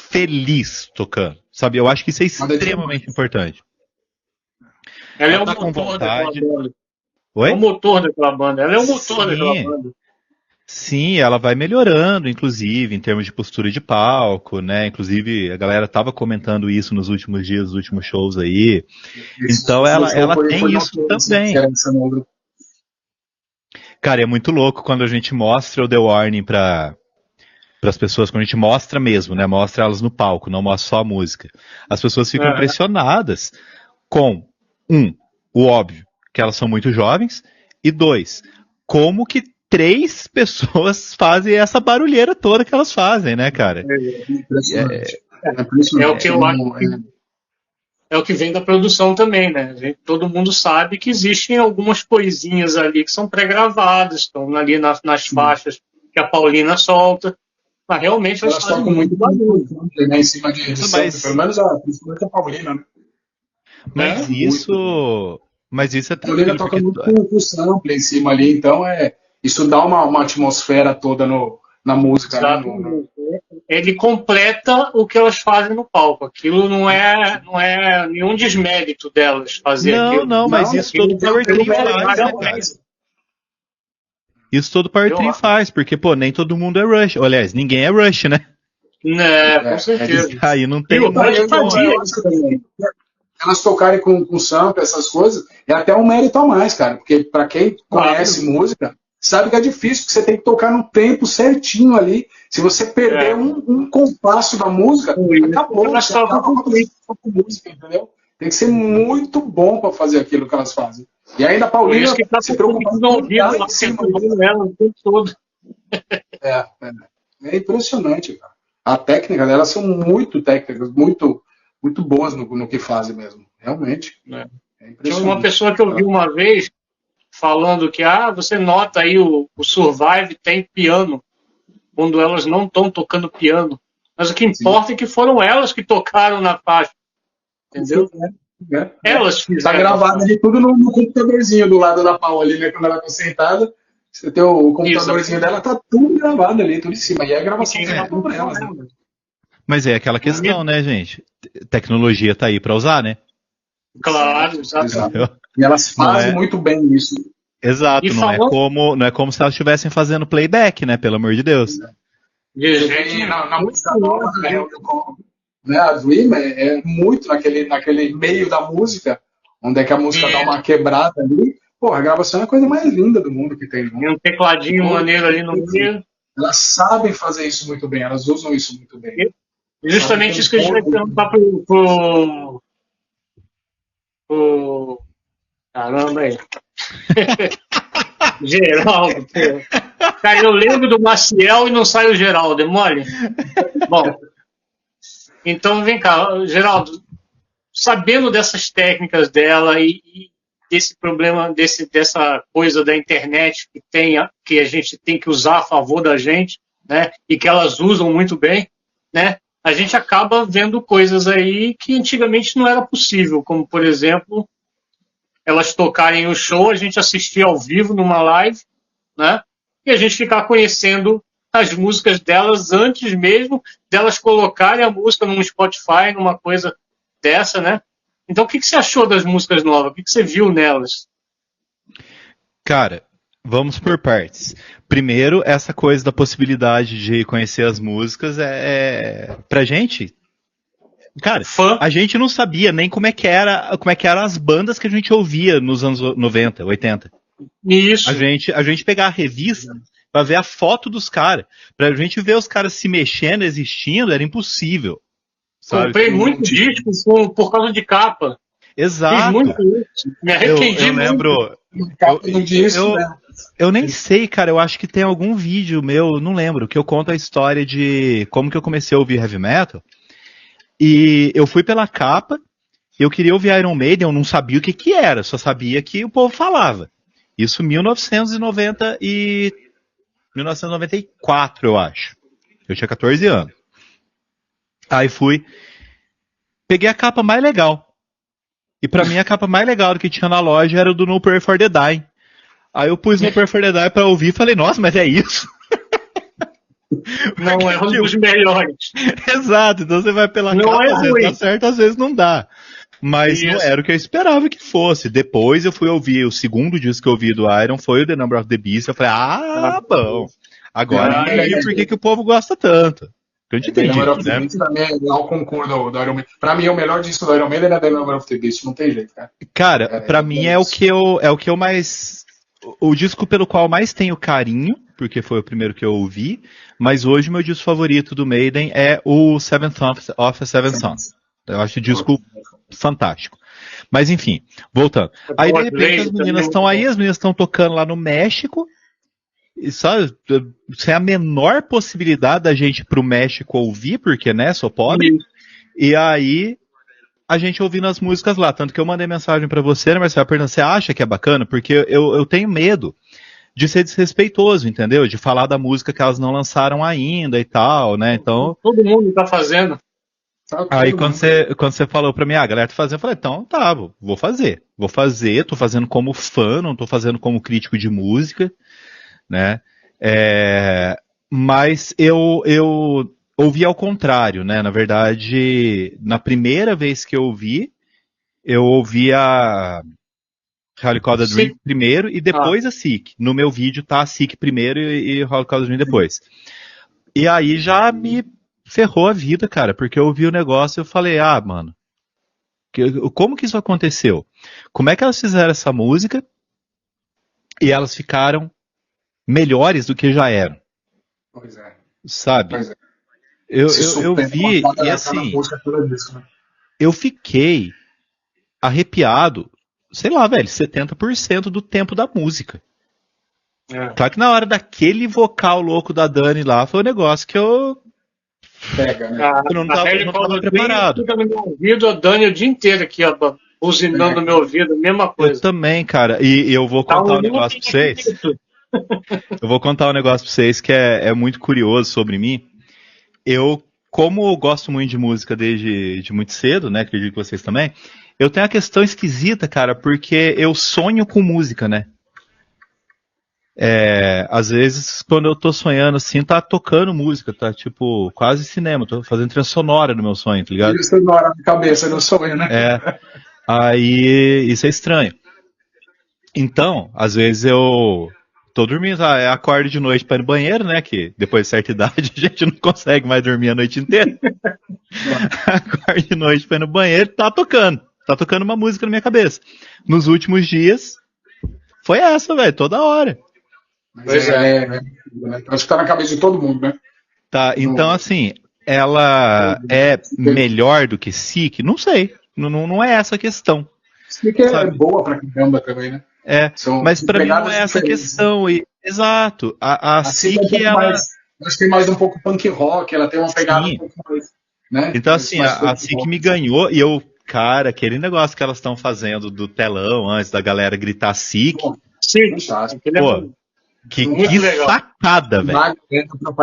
[SPEAKER 3] feliz tocando, sabe? Eu acho que isso é extremamente importante.
[SPEAKER 4] Ela é o motor daquela banda.
[SPEAKER 3] Oi?
[SPEAKER 4] É o motor daquela banda. Ela é o motor daquela banda.
[SPEAKER 3] Sim, ela vai melhorando, inclusive, em termos de postura de palco, né? Inclusive, a galera tava comentando isso nos últimos dias, nos últimos shows aí. Então, ela tem isso também. Cara, é muito louco quando a gente mostra o The Warning pra para as pessoas, quando a gente mostra mesmo, né? Mostra elas no palco, não mostra só a música. As pessoas ficam impressionadas com, o óbvio, que elas são muito jovens, e 2, como que 3 pessoas fazem essa barulheira toda que elas fazem, né, cara?
[SPEAKER 4] É o que eu acho que é o que vem da produção também, né? Todo mundo sabe que existem algumas coisinhas ali que são pré-gravadas, estão ali nas faixas que a Paulina solta, mas realmente elas fazem muito barulho.
[SPEAKER 1] Né, em cima de edição, pelo menos principalmente a Paulina, né?
[SPEAKER 3] Mas isso é
[SPEAKER 1] a Paulina toca muito com o sample em cima ali, então isso dá uma atmosfera toda na música. Né?
[SPEAKER 4] Ele completa o que elas fazem no palco. Aquilo não é nenhum desmérito delas fazer aquilo.
[SPEAKER 3] Não, mas isso todo Power Trio faz, né, cara? Isso todo Power Trio faz, porque, pô, nem todo mundo é Rush. Aliás, ninguém é Rush, né?
[SPEAKER 4] Com certeza.
[SPEAKER 3] Aí não tem...
[SPEAKER 1] Elas tocarem com sample, essas coisas, é até um mérito a mais, cara. Porque pra quem conhece música, sabe que é difícil, que você tem que tocar no tempo certinho ali. Se você perder um compasso da música, acabou. Você acaba com música, entendeu? Tem que ser muito bom para fazer aquilo que elas fazem. E ainda a Paulina se preocupa com
[SPEAKER 4] em cima dela o tempo todo.
[SPEAKER 1] É impressionante, cara. A técnica delas são muito técnicas, muito boas no que fazem mesmo. Realmente. É impressionante.
[SPEAKER 4] Tinha uma pessoa que eu vi uma vez falando que você nota aí o Survive tem piano quando elas não estão tocando piano. Mas o que importa é que foram elas que tocaram na faixa. Entendeu? Elas fizeram.
[SPEAKER 1] Tá gravado ali tudo no computadorzinho do lado da Paula ali, né? Quando ela tá sentada, você tem o computadorzinho dela, tá tudo gravado ali, tudo em cima. E é a gravação por elas, né?
[SPEAKER 3] Mas é aquela questão, né, gente? Tecnologia tá aí pra usar, né?
[SPEAKER 4] Claro, exatamente.
[SPEAKER 1] E elas fazem muito bem isso.
[SPEAKER 3] Exato, não é como se elas estivessem fazendo playback, né? Pelo amor de Deus.
[SPEAKER 1] Na música nova, né, a Dream é muito naquele meio da música, onde é que a música dá uma quebrada ali. Porra, a gravação é a coisa mais linda do mundo que tem.
[SPEAKER 4] Tem um tecladinho maneiro ali no meio.
[SPEAKER 1] Elas sabem fazer isso muito bem, elas usam isso muito bem.
[SPEAKER 4] Justamente isso que a gente vai perguntar pro caramba aí. Geraldo. Cara, eu lembro do Maciel e não sai o Geraldo, é mole? Bom, então vem cá, Geraldo, sabendo dessas técnicas dela e desse problema, dessa coisa da internet que a gente tem que usar a favor da gente, né? E que elas usam muito bem, né? A gente acaba vendo coisas aí que antigamente não era possível, como, por exemplo, elas tocarem o show, a gente assistir ao vivo numa live, né? E a gente ficar conhecendo as músicas delas antes mesmo delas colocarem a música num Spotify, numa coisa dessa, né? Então, o que você achou das músicas novas? O que você viu nelas?
[SPEAKER 3] Cara, vamos por partes. Primeiro, essa coisa da possibilidade de conhecer as músicas pra gente. Cara, a gente não sabia nem como é que eram as bandas que a gente ouvia nos anos 90, 80.
[SPEAKER 4] Isso.
[SPEAKER 3] A gente pegar a revista pra ver a foto dos caras. Pra gente ver os caras se mexendo, existindo, era impossível. Sabe?
[SPEAKER 4] Comprei muito disco por causa de capa.
[SPEAKER 3] Exato.
[SPEAKER 4] Fiz muito isso. Me arrependi
[SPEAKER 3] eu lembro. Eu nem sei, cara. Eu acho que tem algum vídeo meu, não lembro, que eu conto a história de como que eu comecei a ouvir heavy metal. E eu fui pela capa, eu queria ouvir Iron Maiden, eu não sabia o que era, só sabia que o povo falava. Isso em 1994, eu acho. Eu tinha 14 anos. Aí peguei a capa mais legal. E pra mim a capa mais legal do que tinha na loja era do No Prayer for the Dying. Aí eu pus No Prayer for the Dying pra ouvir e falei, nossa, mas é isso?
[SPEAKER 4] Não é um dos melhores.
[SPEAKER 3] Exato, então você vai pela capa, às vezes dá certo, às vezes não dá. Mas não era o que eu esperava que fosse. Depois eu fui ouvir, o segundo disco que eu ouvi do Iron foi o The Number of the Beast. Eu falei, bom, agora entendi por que o povo gosta tanto. Eu entendi,
[SPEAKER 1] né? Também eu concordo do Iron Maiden. Pra mim, o melhor disco do Iron Maiden é The Number of the Beast, não tem jeito, cara.
[SPEAKER 3] Cara, pra mim é o que eu mais... O disco pelo qual mais tenho carinho, porque foi o primeiro que eu ouvi, mas hoje meu disco favorito do Maiden é o Seventh of a Seventh Son. Eu acho o disco fantástico. Mas enfim, voltando. Aí de repente as meninas estão aí, as meninas estão tocando lá no México, e sabe, sem a menor possibilidade da gente ir pro México ouvir, porque, né, sou pobre. E aí a gente ouvindo as músicas lá, tanto que eu mandei mensagem pra você, né, Marcelo, perguntando, você acha que é bacana? Porque eu tenho medo de ser desrespeitoso, entendeu? De falar da música que elas não lançaram ainda e tal, né? Então.
[SPEAKER 4] Todo mundo tá fazendo.
[SPEAKER 3] Aí quando você falou pra mim, a galera tá fazendo, eu falei, então tá, vou fazer. Vou fazer, tô fazendo como fã, não tô fazendo como crítico de música, né? Mas eu ouvi ao contrário, né? Na verdade, na primeira vez que eu ouvi a How You Call the Dream primeiro e depois a Sick. No meu vídeo tá a Sick primeiro e How You Call the Dream depois. E aí já me ferrou a vida, cara, porque eu ouvi o negócio e eu falei, mano, como que isso aconteceu? Como é que elas fizeram essa música e elas ficaram melhores do que já eram?
[SPEAKER 1] Pois é.
[SPEAKER 3] Sabe?
[SPEAKER 1] Pois é.
[SPEAKER 3] Eu vi e assim, eu fiquei arrepiado, sei lá, velho, 70% do tempo da música. Claro que na hora daquele vocal louco da Dani lá, foi um negócio que eu
[SPEAKER 1] pega, né?
[SPEAKER 3] Eu não tava preparado.
[SPEAKER 4] Fica no meu ouvido, a Dani o dia inteiro aqui, ó, buzinando no meu ouvido, a mesma coisa.
[SPEAKER 3] Eu também, cara, e eu vou contar um negócio pra vocês. Eu vou contar um negócio pra vocês que é muito curioso sobre mim. Como eu gosto muito de música desde muito cedo, né? Acredito que vocês também. Eu tenho uma questão esquisita, cara, porque eu sonho com música, né? Às vezes, quando eu tô sonhando assim, tá tocando música, tá tipo, quase cinema, tô fazendo trilha sonora no meu sonho, tá ligado?
[SPEAKER 1] Trilha sonora na cabeça, no sonho, né?
[SPEAKER 3] Aí, isso é estranho. Então, às vezes eu tô dormindo, acordo de noite pra ir no banheiro, né, que depois de certa idade a gente não consegue mais dormir a noite inteira. Acordo de noite pra ir no banheiro, tá tocando uma música na minha cabeça. Nos últimos dias, foi essa, velho, toda hora.
[SPEAKER 1] Mas acho que tá na cabeça de todo mundo, né?
[SPEAKER 3] Tá, então assim, ela é melhor do que Sick? Não sei, não é essa a questão.
[SPEAKER 1] Sick é boa pra caramba também, né?
[SPEAKER 3] Mas pra mim não é essa a questão. Exato, a Sick ela...
[SPEAKER 1] Mas tem mais um pouco punk rock, ela tem uma pegada um pouco mais... Né?
[SPEAKER 3] Então assim, a Sick me ganhou e eu, cara, aquele negócio que elas estão fazendo do telão antes da galera gritar Sick.
[SPEAKER 4] Sim,
[SPEAKER 3] pô, que sacada, velho.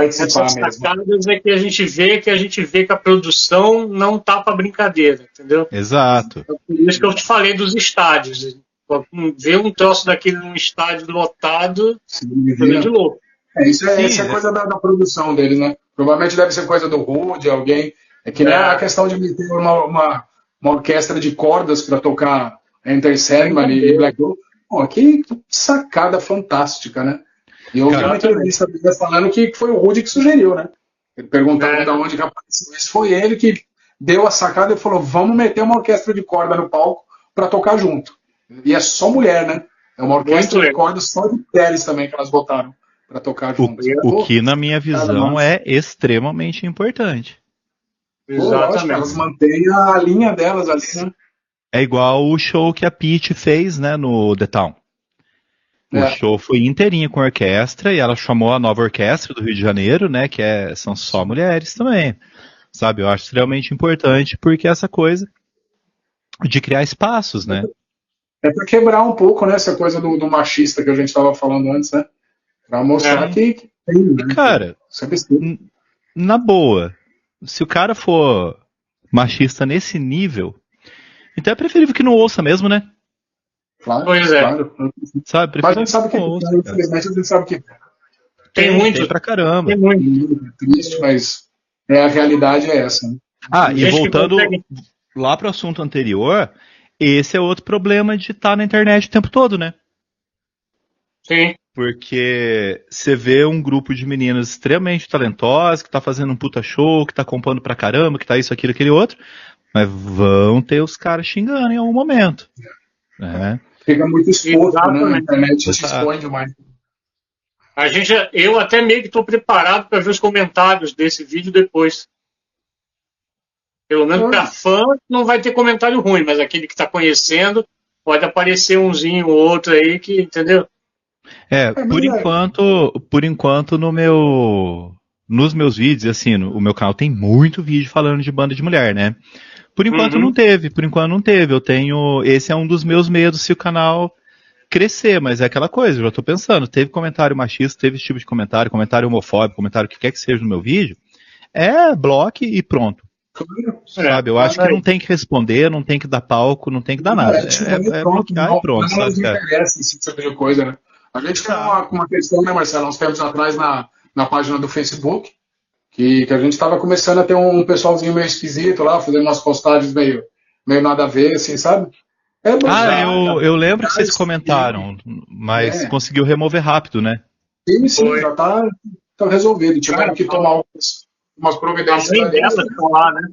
[SPEAKER 4] Essas sacadas é que a gente vê que a produção não tá pra brincadeira, entendeu?
[SPEAKER 3] Exato.
[SPEAKER 4] Então, por isso que eu te falei dos estádios. Ver um troço daquele num estádio lotado, coisa de louco.
[SPEAKER 1] Isso é coisa da produção deles, né? Provavelmente deve ser coisa do Rude, alguém. É que nem a questão de ter uma orquestra de cordas pra tocar Enter Sandman e Black Hole. Pô, que sacada fantástica, né? E eu ouvi uma entrevista falando que foi o Rude que sugeriu, né? Ele perguntava de onde que apareceu. Esse foi ele que deu a sacada e falou: vamos meter uma orquestra de corda no palco pra tocar junto. E é só mulher, né? É uma orquestra de cordas só de mulheres também que elas botaram pra tocar junto.
[SPEAKER 3] O que, na minha visão, é extremamente importante.
[SPEAKER 1] Exatamente. Elas mantêm a linha delas ali, né?
[SPEAKER 3] É igual o show que a Pitty fez, né, no The Town. O show foi inteirinho com orquestra e ela chamou a nova orquestra do Rio de Janeiro, né, que são só mulheres também. Sabe, eu acho extremamente importante porque essa coisa de criar espaços, né?
[SPEAKER 1] É pra quebrar um pouco, né, essa coisa do machista que a gente estava falando antes, né? Pra mostrar que tem, né?
[SPEAKER 3] Cara, na boa, se o cara for machista nesse nível, então é preferível que não ouça mesmo, né?
[SPEAKER 1] Claro,
[SPEAKER 4] pois é.
[SPEAKER 1] Claro.
[SPEAKER 3] Sabe,
[SPEAKER 1] mas a gente sabe que ouça, infelizmente a gente sabe que
[SPEAKER 3] tem pra caramba.
[SPEAKER 1] Tem muito. É triste, mas a realidade é essa, né?
[SPEAKER 3] E voltando lá pro assunto anterior, esse é outro problema de estar na internet o tempo todo, né?
[SPEAKER 4] Sim.
[SPEAKER 3] Porque você vê um grupo de meninas extremamente talentosas, que tá fazendo um puta show, que tá compondo pra caramba, que tá isso, aquilo, aquele outro, mas vão ter os caras xingando em algum momento. Né?
[SPEAKER 1] Fica muito exposto, né? A internet te expõe demais.
[SPEAKER 4] Eu até meio que estou preparado para ver os comentários desse vídeo depois. Pelo menos para fã não vai ter comentário ruim, mas aquele que está conhecendo pode aparecer umzinho ou outro aí que, entendeu?
[SPEAKER 3] Por enquanto nos meus vídeos, assim, o meu canal tem muito vídeo falando de banda de mulher, né? Por enquanto não teve. Esse é um dos meus medos se o canal crescer, mas é aquela coisa, eu já tô pensando, teve comentário machista, teve esse tipo de comentário homofóbico, comentário que quer que seja no meu vídeo, bloque e pronto. Sabe, eu acho que não tem que responder, não tem que dar palco, não tem que dar nada. Bloquear e pronto.
[SPEAKER 1] Não nos interessa esse tipo de coisa, né? A gente tem uma questão, né, Marcelo, uns tempos atrás na página do Facebook, que a gente estava começando a ter um pessoalzinho meio esquisito lá, fazendo umas postagens meio nada a ver, assim, sabe?
[SPEAKER 3] Eu lembro que vocês comentaram, mas conseguiu remover rápido, né?
[SPEAKER 1] Sim, já tá resolvido. Tiveram que tomar umas providências.
[SPEAKER 4] A mãe dela está lá, né?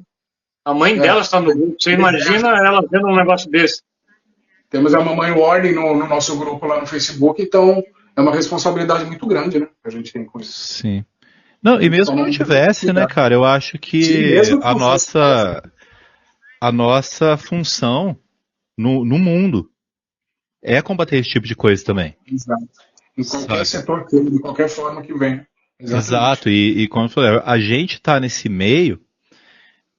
[SPEAKER 4] A mãe dela está no grupo. Você imagina ela vendo um negócio desse?
[SPEAKER 1] Temos a Mamãe Warning no nosso grupo lá no Facebook, então é uma responsabilidade muito grande, né? Que a gente tem com isso.
[SPEAKER 3] Sim. Não, e mesmo que não tivesse, né, cara, eu acho que a nossa função no mundo é combater esse tipo de coisa também.
[SPEAKER 1] Exato. Em qualquer setor, de qualquer forma que venha.
[SPEAKER 3] Exato, e como eu falei, a gente está nesse meio,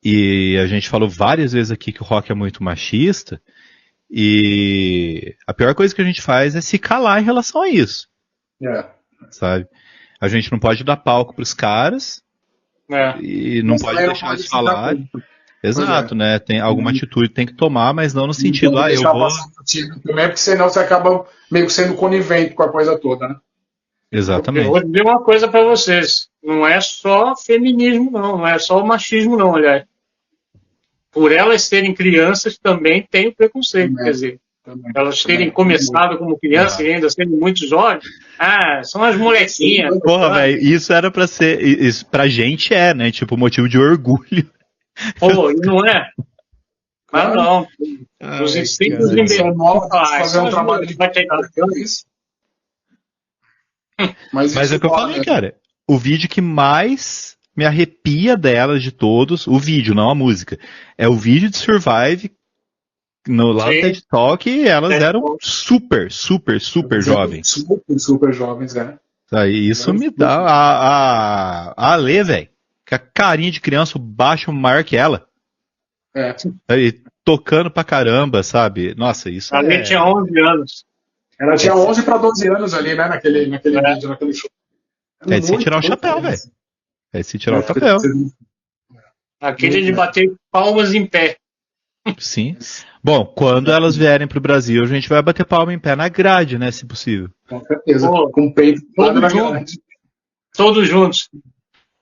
[SPEAKER 3] e a gente falou várias vezes aqui que o rock é muito machista, e a pior coisa que a gente faz é se calar em relação a isso. Sabe? A gente não pode dar palco para os caras, e não pode deixar de falar. Exato, né? Tem alguma atitude que tem que tomar, mas não no sentido, eu vou...
[SPEAKER 1] Também, porque senão você acaba meio que sendo conivente com a coisa toda, né?
[SPEAKER 3] Exatamente.
[SPEAKER 4] Eu vou dizer uma coisa para vocês. Não é só feminismo, não é só machismo, não, aliás. Por elas serem crianças, também tem o preconceito. Quer dizer, elas terem começado como criança e ainda sendo muito jovens. São as molequinhas.
[SPEAKER 3] Porra, velho, isso era pra ser... Isso pra gente né? Tipo, motivo de orgulho.
[SPEAKER 4] Pô, e não é? Mas não. Os instintos
[SPEAKER 1] fazer um trabalho de isso.
[SPEAKER 3] Mas é o que eu falei, cara. O vídeo que mais me arrepia delas de todos, o vídeo, não a música, é o vídeo de Survive lá no TED Talk, e elas eram super jovens.
[SPEAKER 1] Super jovens,
[SPEAKER 3] Isso me dá a Alê, velho, que a carinha de criança, o baixo maior que ela. E tocando pra caramba, sabe? Nossa, isso
[SPEAKER 4] Alê tinha 11 anos.
[SPEAKER 1] Ela tinha 11 para 12 anos ali, né, naquele vídeo, naquele show.
[SPEAKER 3] É de se tirar o chapéu, velho. É de se tirar o chapéu.
[SPEAKER 4] Aquele de bater palmas em pé.
[SPEAKER 3] Sim. Bom, quando elas vierem pro Brasil, a gente vai bater palma em pé na grade, né, se possível.
[SPEAKER 1] Com certeza. Com o peito
[SPEAKER 4] todos juntos.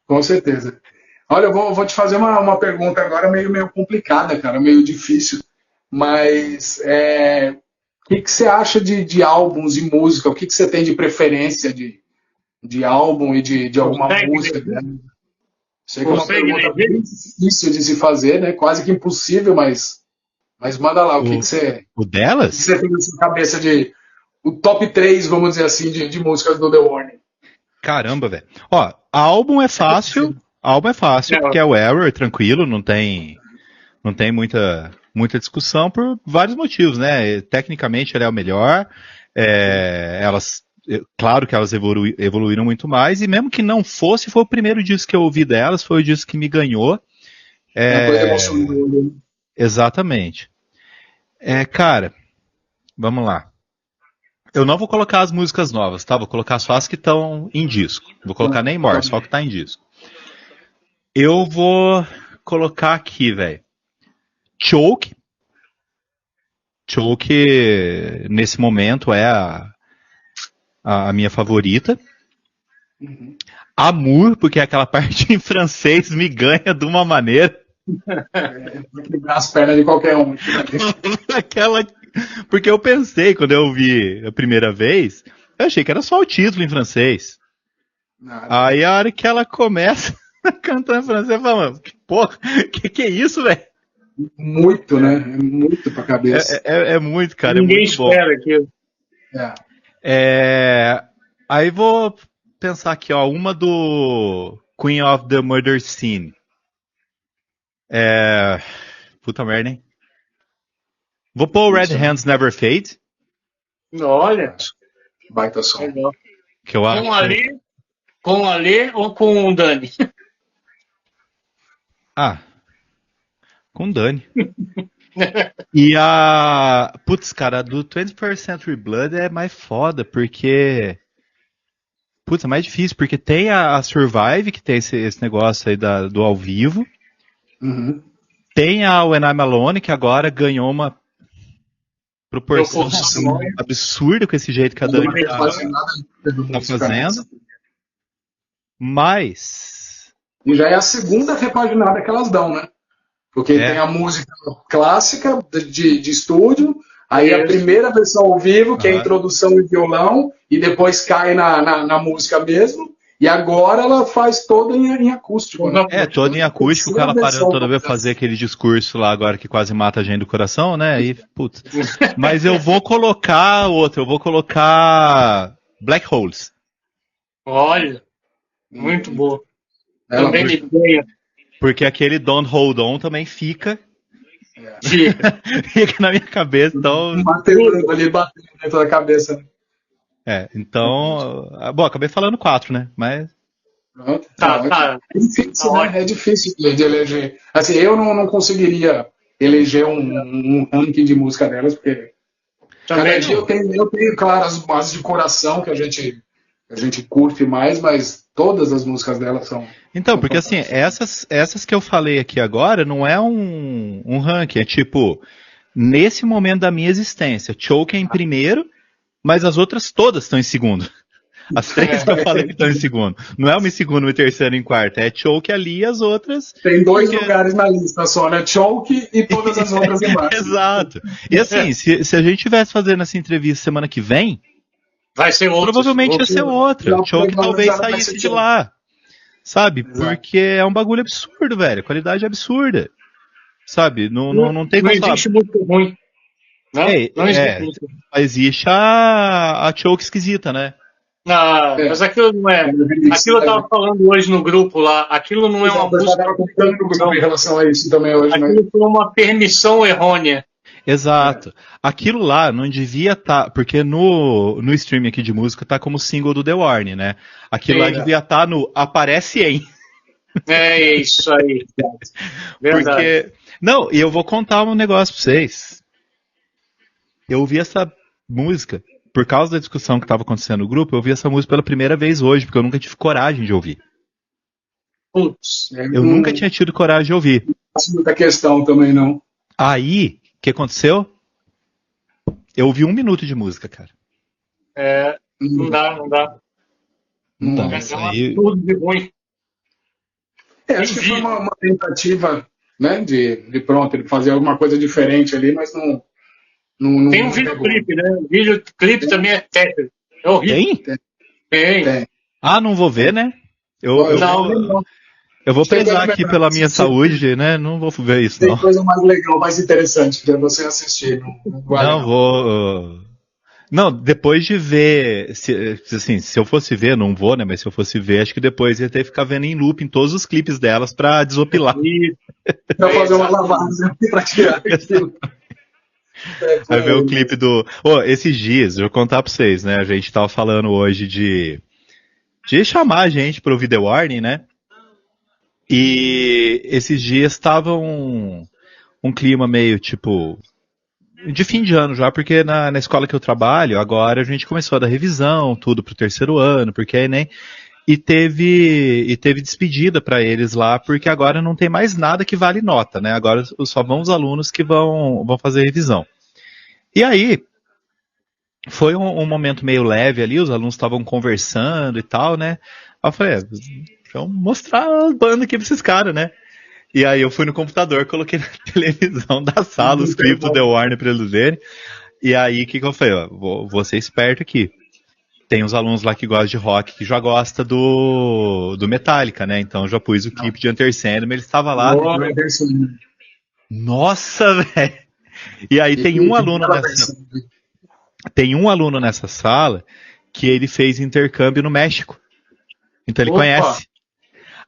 [SPEAKER 1] Com certeza. Olha, eu vou te fazer uma pergunta agora meio complicada, cara, meio difícil. Mas o que você acha de álbuns e música? O que você tem de preferência de álbum e de alguma música? Né? Sei que é uma pergunta bem difícil de se fazer, né? Quase que impossível, mas manda lá. O que você...
[SPEAKER 3] O delas?
[SPEAKER 1] O que você tem na sua cabeça o top 3, vamos dizer assim, de músicas do The Warning?
[SPEAKER 3] Caramba, velho. Ó, álbum é fácil. Porque é o Error, tranquilo, não tem muita discussão por vários motivos, né? Tecnicamente ele é o melhor, claro que elas evoluíram muito mais, e mesmo que não fosse, foi o primeiro disco que eu ouvi delas, foi o disco que me ganhou. Exatamente. Cara, vamos lá. Eu não vou colocar as músicas novas, tá? Vou colocar só as que estão em disco. Não vou colocar nem more, só o que tá em disco. Eu vou colocar aqui, velho. Choke, nesse momento, é a minha favorita. Amour, porque aquela parte em francês me ganha de uma maneira.
[SPEAKER 1] Vai quebrar as pernas de qualquer um.
[SPEAKER 3] Porque eu pensei, quando eu ouvi a primeira vez, eu achei que era só o título em francês. Aí a hora que ela começa a cantar em francês, eu falo, porra, que é isso, velho?
[SPEAKER 1] Muito, né? É muito pra cabeça.
[SPEAKER 3] É muito, cara.
[SPEAKER 4] Ninguém
[SPEAKER 3] é muito
[SPEAKER 4] espera aquilo.
[SPEAKER 3] Aí vou pensar aqui, ó, uma do Queen of the Murder Scene. Puta merda, hein? Vou pôr o Red Hands Never Fade,
[SPEAKER 4] Olha,
[SPEAKER 1] Baita som.
[SPEAKER 4] legal.
[SPEAKER 3] que eu acho...
[SPEAKER 4] Com a Lê ou com o Dani?
[SPEAKER 3] Com Dani. E a... Putz, cara, a do 21st Century Blood é mais foda, porque... Putz, é mais difícil, porque tem a Survive, que tem esse negócio aí do ao vivo.
[SPEAKER 1] Uhum.
[SPEAKER 3] Tem a When I'm Alone, que agora ganhou uma proporção absurda com esse jeito que a Dani tá fazendo. Mas...
[SPEAKER 1] E já é a segunda repaginada que elas dão, né? Porque tem a música clássica de estúdio, aí a primeira versão ao vivo, que é a introdução em violão, e depois cai na música mesmo, e agora ela faz toda em acústico. Né?
[SPEAKER 3] Toda em acústico, com ela parando toda vez fazer aquele discurso lá agora que quase mata a gente do coração, né? E, putz. Mas eu vou colocar outra, eu vou colocar Black Holes.
[SPEAKER 4] Olha, muito boa. Também me ganha.
[SPEAKER 3] Porque aquele Don't Hold On também fica na minha cabeça, então...
[SPEAKER 1] Batendo ali, batendo dentro da cabeça.
[SPEAKER 3] Então... Bom, acabei falando 4, né? Mas...
[SPEAKER 1] Tá. É difícil, né? É difícil de eleger. Assim, eu não conseguiria eleger um ranking de música delas, porque cada dia eu tenho, claro, as de coração que a gente curte mais, mas todas as músicas delas são...
[SPEAKER 3] Então, porque assim, essas que eu falei aqui agora não é um ranking, é tipo, nesse momento da minha existência, Choke é em primeiro, mas as outras todas estão em segundo. As 3 que eu falei estão em segundo. Não é uma em segundo, uma em terceiro e em quarto, é Choke ali e as outras...
[SPEAKER 1] Tem 2 lugares na lista só, né? Choke e todas as outras embaixo.
[SPEAKER 3] Exato. E assim, se a gente estivesse fazendo essa entrevista semana que vem,
[SPEAKER 4] vai ser outra.
[SPEAKER 3] Provavelmente ia ser outra. Choke talvez saísse de lá. Sabe?
[SPEAKER 1] Exato.
[SPEAKER 3] Porque é um bagulho absurdo, velho. A qualidade é absurda. Sabe? Não tem como falar.
[SPEAKER 4] Não existe muito ruim. Não existe muito ruim.
[SPEAKER 3] Existe a Choke esquisita, né?
[SPEAKER 4] Mas aquilo não é. Aquilo eu tava falando hoje no grupo lá. Aquilo não é uma música.
[SPEAKER 1] Em relação a isso também hoje,
[SPEAKER 4] aquilo foi uma permissão errônea.
[SPEAKER 3] Exato. Aquilo lá não devia estar, porque no stream aqui de música tá como single do The Warning, né? Aquilo lá devia estar no Aparece em.
[SPEAKER 4] É isso aí. Verdade.
[SPEAKER 3] Porque... Não, e eu vou contar um negócio pra vocês. Eu ouvi essa música, por causa da discussão que estava acontecendo no grupo, eu ouvi essa música pela primeira vez hoje, porque eu nunca tive coragem de ouvir.
[SPEAKER 4] Putz.
[SPEAKER 3] Eu nunca tinha tido coragem de ouvir.
[SPEAKER 1] Não faço muita questão também, não.
[SPEAKER 3] Aí, o que aconteceu? Eu ouvi 1 minuto de música, cara.
[SPEAKER 4] Não dá.
[SPEAKER 3] Aí...
[SPEAKER 4] Tudo de ruim.
[SPEAKER 1] Acho que foi uma tentativa, né, de fazer alguma coisa diferente ali, mas não
[SPEAKER 4] tem um videoclipe, né? O videoclipe também é técnico. É horrível. Tem.
[SPEAKER 3] Não vou ver, né? Eu vou pesar aqui pela minha saúde, né? Não vou ver isso, não.
[SPEAKER 1] Tem coisa mais legal, mais interessante que é você assistir.
[SPEAKER 3] Não vou... Não, depois de ver... Se eu fosse ver, não vou, né? Mas se eu fosse ver, acho que depois ia ter que ficar vendo em loop em todos os clipes delas pra desopilar.
[SPEAKER 1] Pra fazer uma lavagem pra tirar aquilo.
[SPEAKER 3] Vai ver o clipe do... esses dias, eu vou contar pra vocês, né? A gente tava falando hoje de chamar a gente pro Video Warning, né? E esses dias tava um clima meio, tipo, de fim de ano já, porque na escola que eu trabalho, agora a gente começou a dar revisão, tudo pro 3º ano, porque é Enem, e teve despedida para eles lá, porque agora não tem mais nada que vale nota, né? Agora só vão os alunos que vão fazer revisão. E aí, foi um momento meio leve ali, os alunos estavam conversando e tal, né? Aí eu falei, vamos mostrar a banda aqui pra esses caras, né? E aí eu fui no computador, coloquei na televisão da sala os clipes do The Warning pra eles verem. E aí, o que eu falei? Vou ser esperto aqui. Tem uns alunos lá que gostam de rock, que já gosta do Metallica, né? Então eu já pus o clipe de Enter Sandman, ele estava lá. Nossa, velho! E aí tem um aluno nessa sala que ele fez intercâmbio no México. Então ele
[SPEAKER 4] Opa.
[SPEAKER 3] conhece.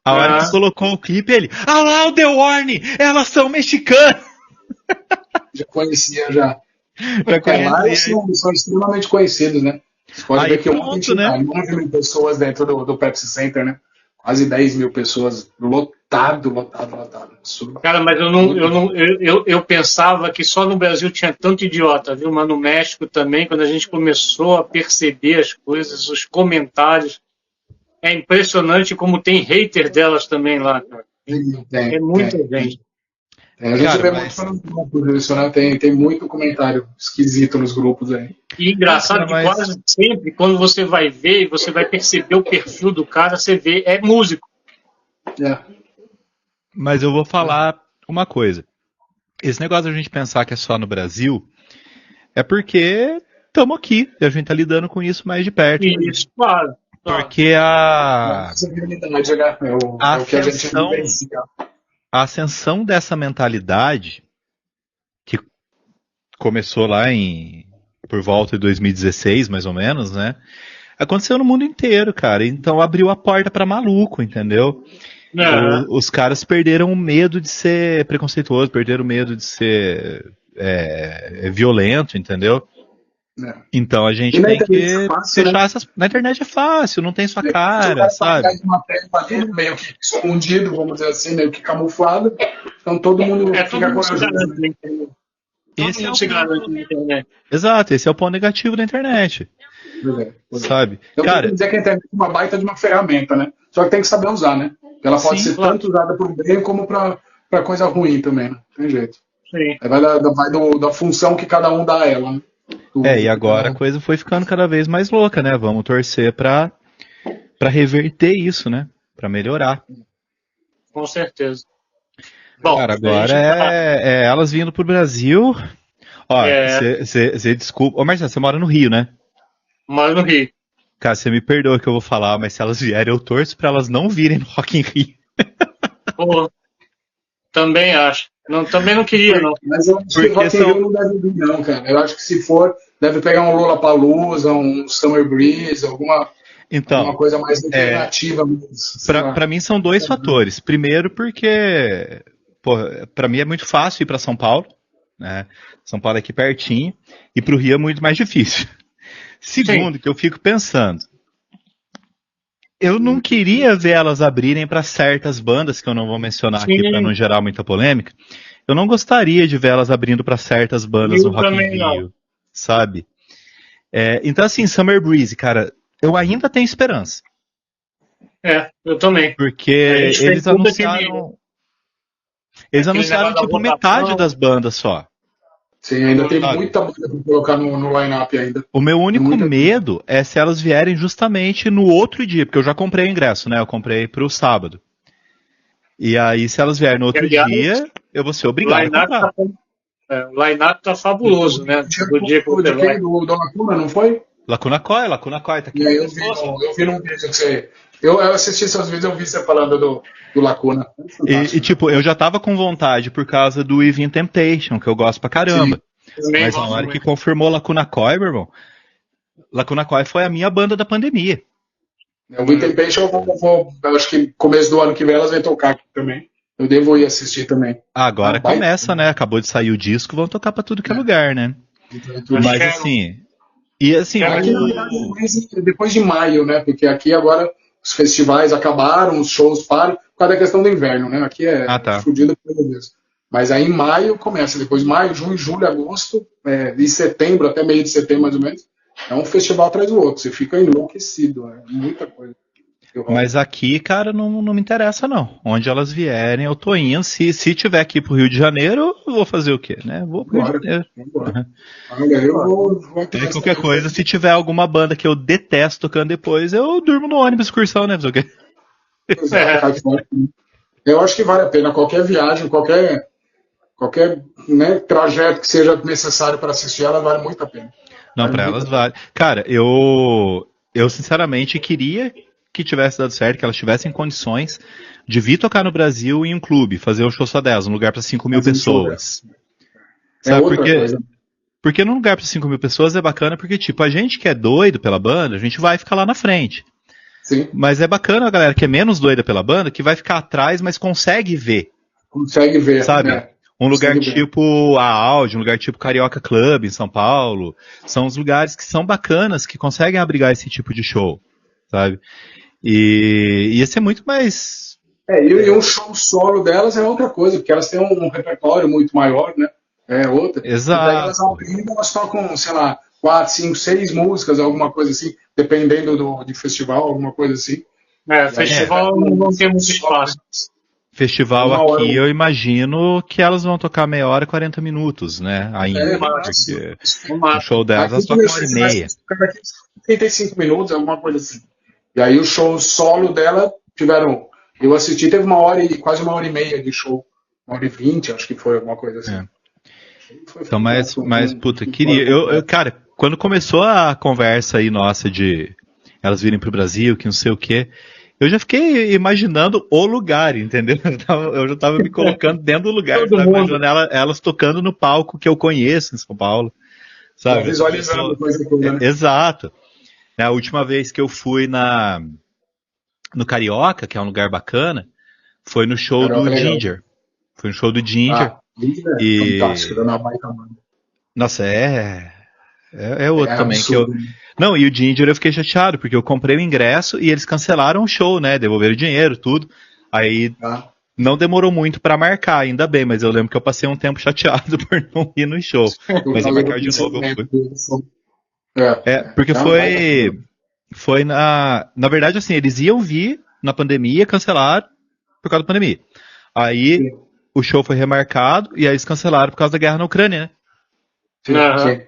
[SPEAKER 3] A hora que colocou o clipe, ele... Ah lá, o The Warning! Elas são mexicanas!
[SPEAKER 1] Já conhecia, já.
[SPEAKER 3] Já
[SPEAKER 1] Lá eles são extremamente conhecidos, né? Você pode ver que ontem tinha 9 mil pessoas dentro do Pepsi Center, né? Quase 10 mil pessoas, lotado. Absurdo.
[SPEAKER 4] Cara, mas eu pensava que só no Brasil tinha tanto idiota, viu? Mas no México também, quando a gente começou a perceber as coisas, os comentários, é impressionante como tem hater delas também lá, cara. É muita gente.
[SPEAKER 1] A gente vê muito nos grupos isso, né? Tem muito comentário esquisito nos grupos aí.
[SPEAKER 4] E engraçado que quase sempre, quando você vai ver e você vai perceber o perfil do cara, você vê, é músico.
[SPEAKER 3] Mas eu vou falar uma coisa. Esse negócio de a gente pensar que é só no Brasil é porque estamos aqui e a gente tá lidando com isso mais de perto.
[SPEAKER 4] Isso, claro.
[SPEAKER 3] Porque a ascensão dessa mentalidade, que começou lá por volta de 2016, mais ou menos, né? Aconteceu no mundo inteiro, cara. Então abriu a porta pra maluco, entendeu? Os caras perderam o medo de ser preconceituoso, perderam o medo de ser violento, entendeu? Então a gente tem que fechar essas... Na internet é fácil, não tem sua cara, sabe?
[SPEAKER 1] Meio que escondido, vamos dizer assim, meio que camuflado. Então todo mundo fica corajoso.
[SPEAKER 3] Esse é o garante na internet. Exato, esse é o ponto negativo da internet. Sabe?
[SPEAKER 1] Eu
[SPEAKER 3] cara,
[SPEAKER 1] quero dizer que a internet é uma baita de uma ferramenta, né? Só que tem que saber usar, né? Ela pode ser tanto usada para o bem como para coisa ruim também, né? Tem jeito.
[SPEAKER 4] Sim.
[SPEAKER 1] Vai da função que cada um dá a ela, né?
[SPEAKER 3] E agora a coisa foi ficando cada vez mais louca, né? Vamos torcer pra reverter isso, né? Pra melhorar.
[SPEAKER 4] Com certeza. Bom,
[SPEAKER 3] cara, agora é elas vindo pro Brasil. Ó, você desculpa. Ô, Marcelo, você mora no Rio, né?
[SPEAKER 4] Moro no Rio.
[SPEAKER 3] Cara, você me perdoa que eu vou falar, mas se elas vierem, eu torço pra elas não virem no Rock in Rio.
[SPEAKER 4] Pô, também acho. Não, também não queria, não.
[SPEAKER 1] Mas eu acho que o Rock in Rio não deve vir, não, cara. Eu acho que se for, deve pegar um Lollapalooza, um Summer Breeze, alguma coisa mais alternativa.
[SPEAKER 3] Pra mim são dois fatores. Primeiro porque, pra mim é muito fácil ir pra São Paulo, né? São Paulo é aqui pertinho, e pro Rio é muito mais difícil. Segundo, que eu fico pensando, eu não queria ver elas abrirem para certas bandas, que eu não vou mencionar aqui para não gerar muita polêmica. Eu não gostaria de ver elas abrindo para certas bandas no Rock in Rio, sabe? Então, assim, Summer Breeze, cara, eu ainda tenho esperança.
[SPEAKER 4] Eu também.
[SPEAKER 3] Porque eles anunciaram... Eles anunciaram, tipo, metade das bandas só.
[SPEAKER 1] Sim, ainda tem muita banda pra colocar no line-up ainda.
[SPEAKER 3] O meu único medo é se elas vierem justamente no outro dia, porque eu já comprei o ingresso, né? Eu comprei pro sábado. E aí, se elas vierem no outro dia, eu vou ser obrigado a comprar.
[SPEAKER 4] O line-up tá fabuloso, né?
[SPEAKER 1] Do Lacuna, não foi?
[SPEAKER 3] Lacuna Coil tá aqui.
[SPEAKER 1] Eu vi num vídeo que você... Eu assisti seus vídeos, eu vi você falando do Lacuna.
[SPEAKER 3] Tipo, eu já tava com vontade por causa do Even Temptation, que eu gosto pra caramba. Sim. Mas na hora que confirmou Lacuna Coil, meu irmão, Lacuna Coil foi a minha banda da pandemia.
[SPEAKER 1] O Even Temptation, eu acho que começo do ano que vem elas vão tocar aqui também. Eu devo ir assistir também.
[SPEAKER 3] Agora começa, né? Acabou de sair o disco, vão tocar pra tudo que é lugar, né? Mas assim... E assim...
[SPEAKER 1] Aqui, na verdade, depois de maio, né? Porque aqui agora... Os festivais acabaram, os shows param, por causa da questão do inverno, né? Aqui é fodido por Deus. Mas aí em maio começa, depois de maio, junho, julho, agosto, de setembro até meio de setembro mais ou menos, é um festival atrás do outro. Você fica enlouquecido, é muita coisa.
[SPEAKER 3] Mas aqui, cara, não me interessa não. Onde elas vierem, eu tô indo. Se tiver aqui pro Rio de Janeiro, eu vou fazer o quê, né? Vou pro Rio de Janeiro. Qualquer coisa, se tiver alguma banda que eu detesto tocando depois, eu durmo no ônibus excursão, né?
[SPEAKER 1] Eu acho que vale a pena. Qualquer viagem, qualquer trajeto que seja necessário para assistir, ela vale muito a pena.
[SPEAKER 3] Não, para elas vale. Cara, eu sinceramente queria que tivesse dado certo, que elas tivessem condições de vir tocar no Brasil em um clube, fazer um show só delas, um lugar para 5 mil pessoas.
[SPEAKER 1] Sabe por quê?
[SPEAKER 3] Porque num lugar para 5 mil pessoas é bacana porque, tipo, a gente que é doido pela banda, a gente vai ficar lá na frente.
[SPEAKER 1] Sim.
[SPEAKER 3] Mas é bacana a galera que é menos doida pela banda, que vai ficar atrás, mas consegue ver.
[SPEAKER 1] Consegue ver,
[SPEAKER 3] sabe?
[SPEAKER 1] né?
[SPEAKER 3] Um lugar
[SPEAKER 1] Consegue ver.
[SPEAKER 3] tipo a Audi, um lugar tipo Carioca Club em São Paulo. São os lugares que são bacanas, que conseguem abrigar esse tipo de show, sabe? E ia ser muito mais...
[SPEAKER 1] E um show solo delas é outra coisa, porque elas têm um repertório muito maior, né? É outra.
[SPEAKER 3] Exato.
[SPEAKER 1] E daí elas abrindo, elas tocam, sei lá, 4, 5, 6 músicas, alguma coisa assim, dependendo de festival, alguma coisa assim.
[SPEAKER 4] Festival não tem muito espaço.
[SPEAKER 3] Festival
[SPEAKER 1] Uma hora.
[SPEAKER 3] aqui, eu imagino que elas vão tocar meia hora e 40 minutos, né? Ainda.
[SPEAKER 1] Mas,
[SPEAKER 3] Porque o show delas, elas tocam 1h30.
[SPEAKER 1] 35 minutos, alguma coisa assim. E aí o show solo dela tiveram... Eu assisti, teve quase 1h30 de show. 1h20, acho que foi alguma coisa assim.
[SPEAKER 3] Então, mas puta, queria... Cara, quando começou a conversa aí nossa de elas virem pro Brasil, que não sei o quê, eu já fiquei imaginando o lugar, entendeu? Eu já tava me colocando dentro do lugar, tava imaginando elas tocando no palco que eu conheço em São Paulo, sabe?
[SPEAKER 1] Visualizando coisa toda, né?
[SPEAKER 3] Exato. A última vez que eu fui no Carioca, que é um lugar bacana, foi no show
[SPEAKER 1] Carioca
[SPEAKER 3] do
[SPEAKER 1] legal.
[SPEAKER 3] Ginger. Foi no show do Ginger.
[SPEAKER 1] Ginger é
[SPEAKER 3] E...
[SPEAKER 1] fantástico, dando uma baita banda.
[SPEAKER 3] Nossa, outro também
[SPEAKER 1] absurdo.
[SPEAKER 3] que eu... Não, e o Ginger eu fiquei chateado, porque eu comprei o ingresso e eles cancelaram o show, né? Devolveram o dinheiro, tudo. Aí não demorou muito pra marcar, ainda bem, mas eu lembro que eu passei um tempo chateado por não ir no show. Mas ia marcar de novo, eu fui. Porque foi na verdade, assim, eles iam vir na pandemia, cancelaram por causa da pandemia. Aí o show foi remarcado e aí eles cancelaram por causa da guerra na Ucrânia, né?
[SPEAKER 1] Sim.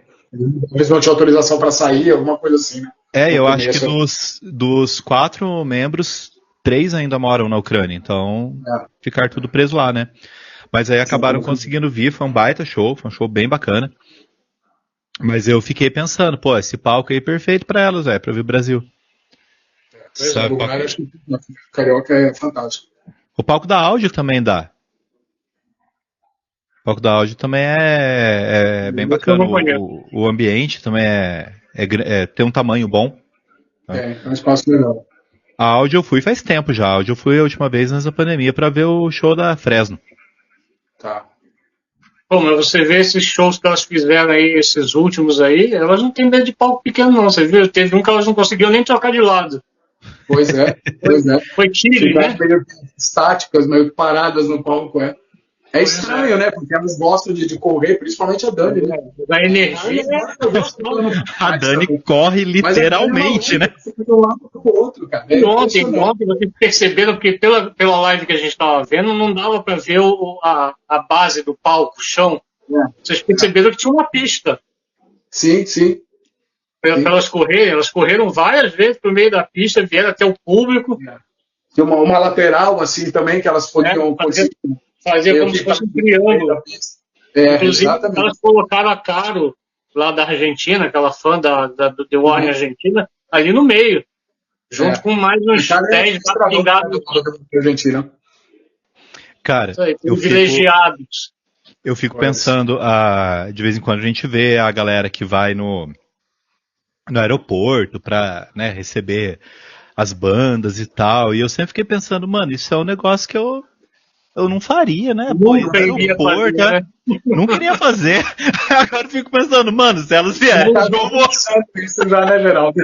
[SPEAKER 1] Eles não tinham autorização para sair, alguma coisa assim, né?
[SPEAKER 3] Eu acho que dos 4 membros, 3 ainda moram na Ucrânia, então ficaram tudo preso lá, né? Mas aí acabaram conseguindo vir, foi um baita show, foi um show bem bacana. Mas eu fiquei pensando, pô, esse palco aí é perfeito pra elas, pra vir o Brasil.
[SPEAKER 1] Sabe, lugar, acho que Carioca é fantástico.
[SPEAKER 3] O palco da Áudio também dá. O palco da Áudio também é bem bacana. O ambiente também tem um tamanho bom.
[SPEAKER 1] É um espaço legal.
[SPEAKER 3] A Áudio eu fui faz tempo já. A Áudio eu fui a última vez antes da pandemia pra ver o show da Fresno.
[SPEAKER 1] Tá.
[SPEAKER 4] Pô, mas você vê esses shows que elas fizeram aí, esses últimos aí, elas não têm medo de palco pequeno não, você viu? Teve um que elas não conseguiam nem trocar de lado.
[SPEAKER 1] Pois é.
[SPEAKER 4] Foi Chile, né?
[SPEAKER 1] Meio estáticas, meio paradas no palco, É estranho, né? Porque elas gostam de correr, principalmente a Dani, né?
[SPEAKER 4] Da energia.
[SPEAKER 3] A Dani corre literalmente, né?
[SPEAKER 1] De um lado pro outro, cara.
[SPEAKER 4] Ontem vocês perceberam, porque pela live que a gente estava vendo, não dava para ver a base do palco, o chão. Vocês perceberam que tinha uma pista.
[SPEAKER 1] Sim.
[SPEAKER 4] Para elas correrem, elas correram várias vezes por meio da pista, vieram até o público.
[SPEAKER 1] Tinha uma lateral, assim, também, que elas podiam...
[SPEAKER 4] Fazer como se fosse um triângulo. Inclusive, elas colocaram a Caro, lá da Argentina, aquela fã do The Warning Argentina, ali no meio. Junto com mais uns 10 pingados.
[SPEAKER 1] Argentina.
[SPEAKER 3] Cara,
[SPEAKER 4] privilegiados.
[SPEAKER 3] Eu fico pensando, de vez em quando a gente vê a galera que vai no aeroporto pra, né, receber as bandas e tal, e eu sempre fiquei pensando, mano, isso é um negócio que eu não faria, né? Pô,
[SPEAKER 4] Nunca iria fazer, né?
[SPEAKER 3] Nunca iria fazer. Agora eu fico pensando, mano, se elas vierem, eu vou.
[SPEAKER 1] Isso já, né, Geraldo?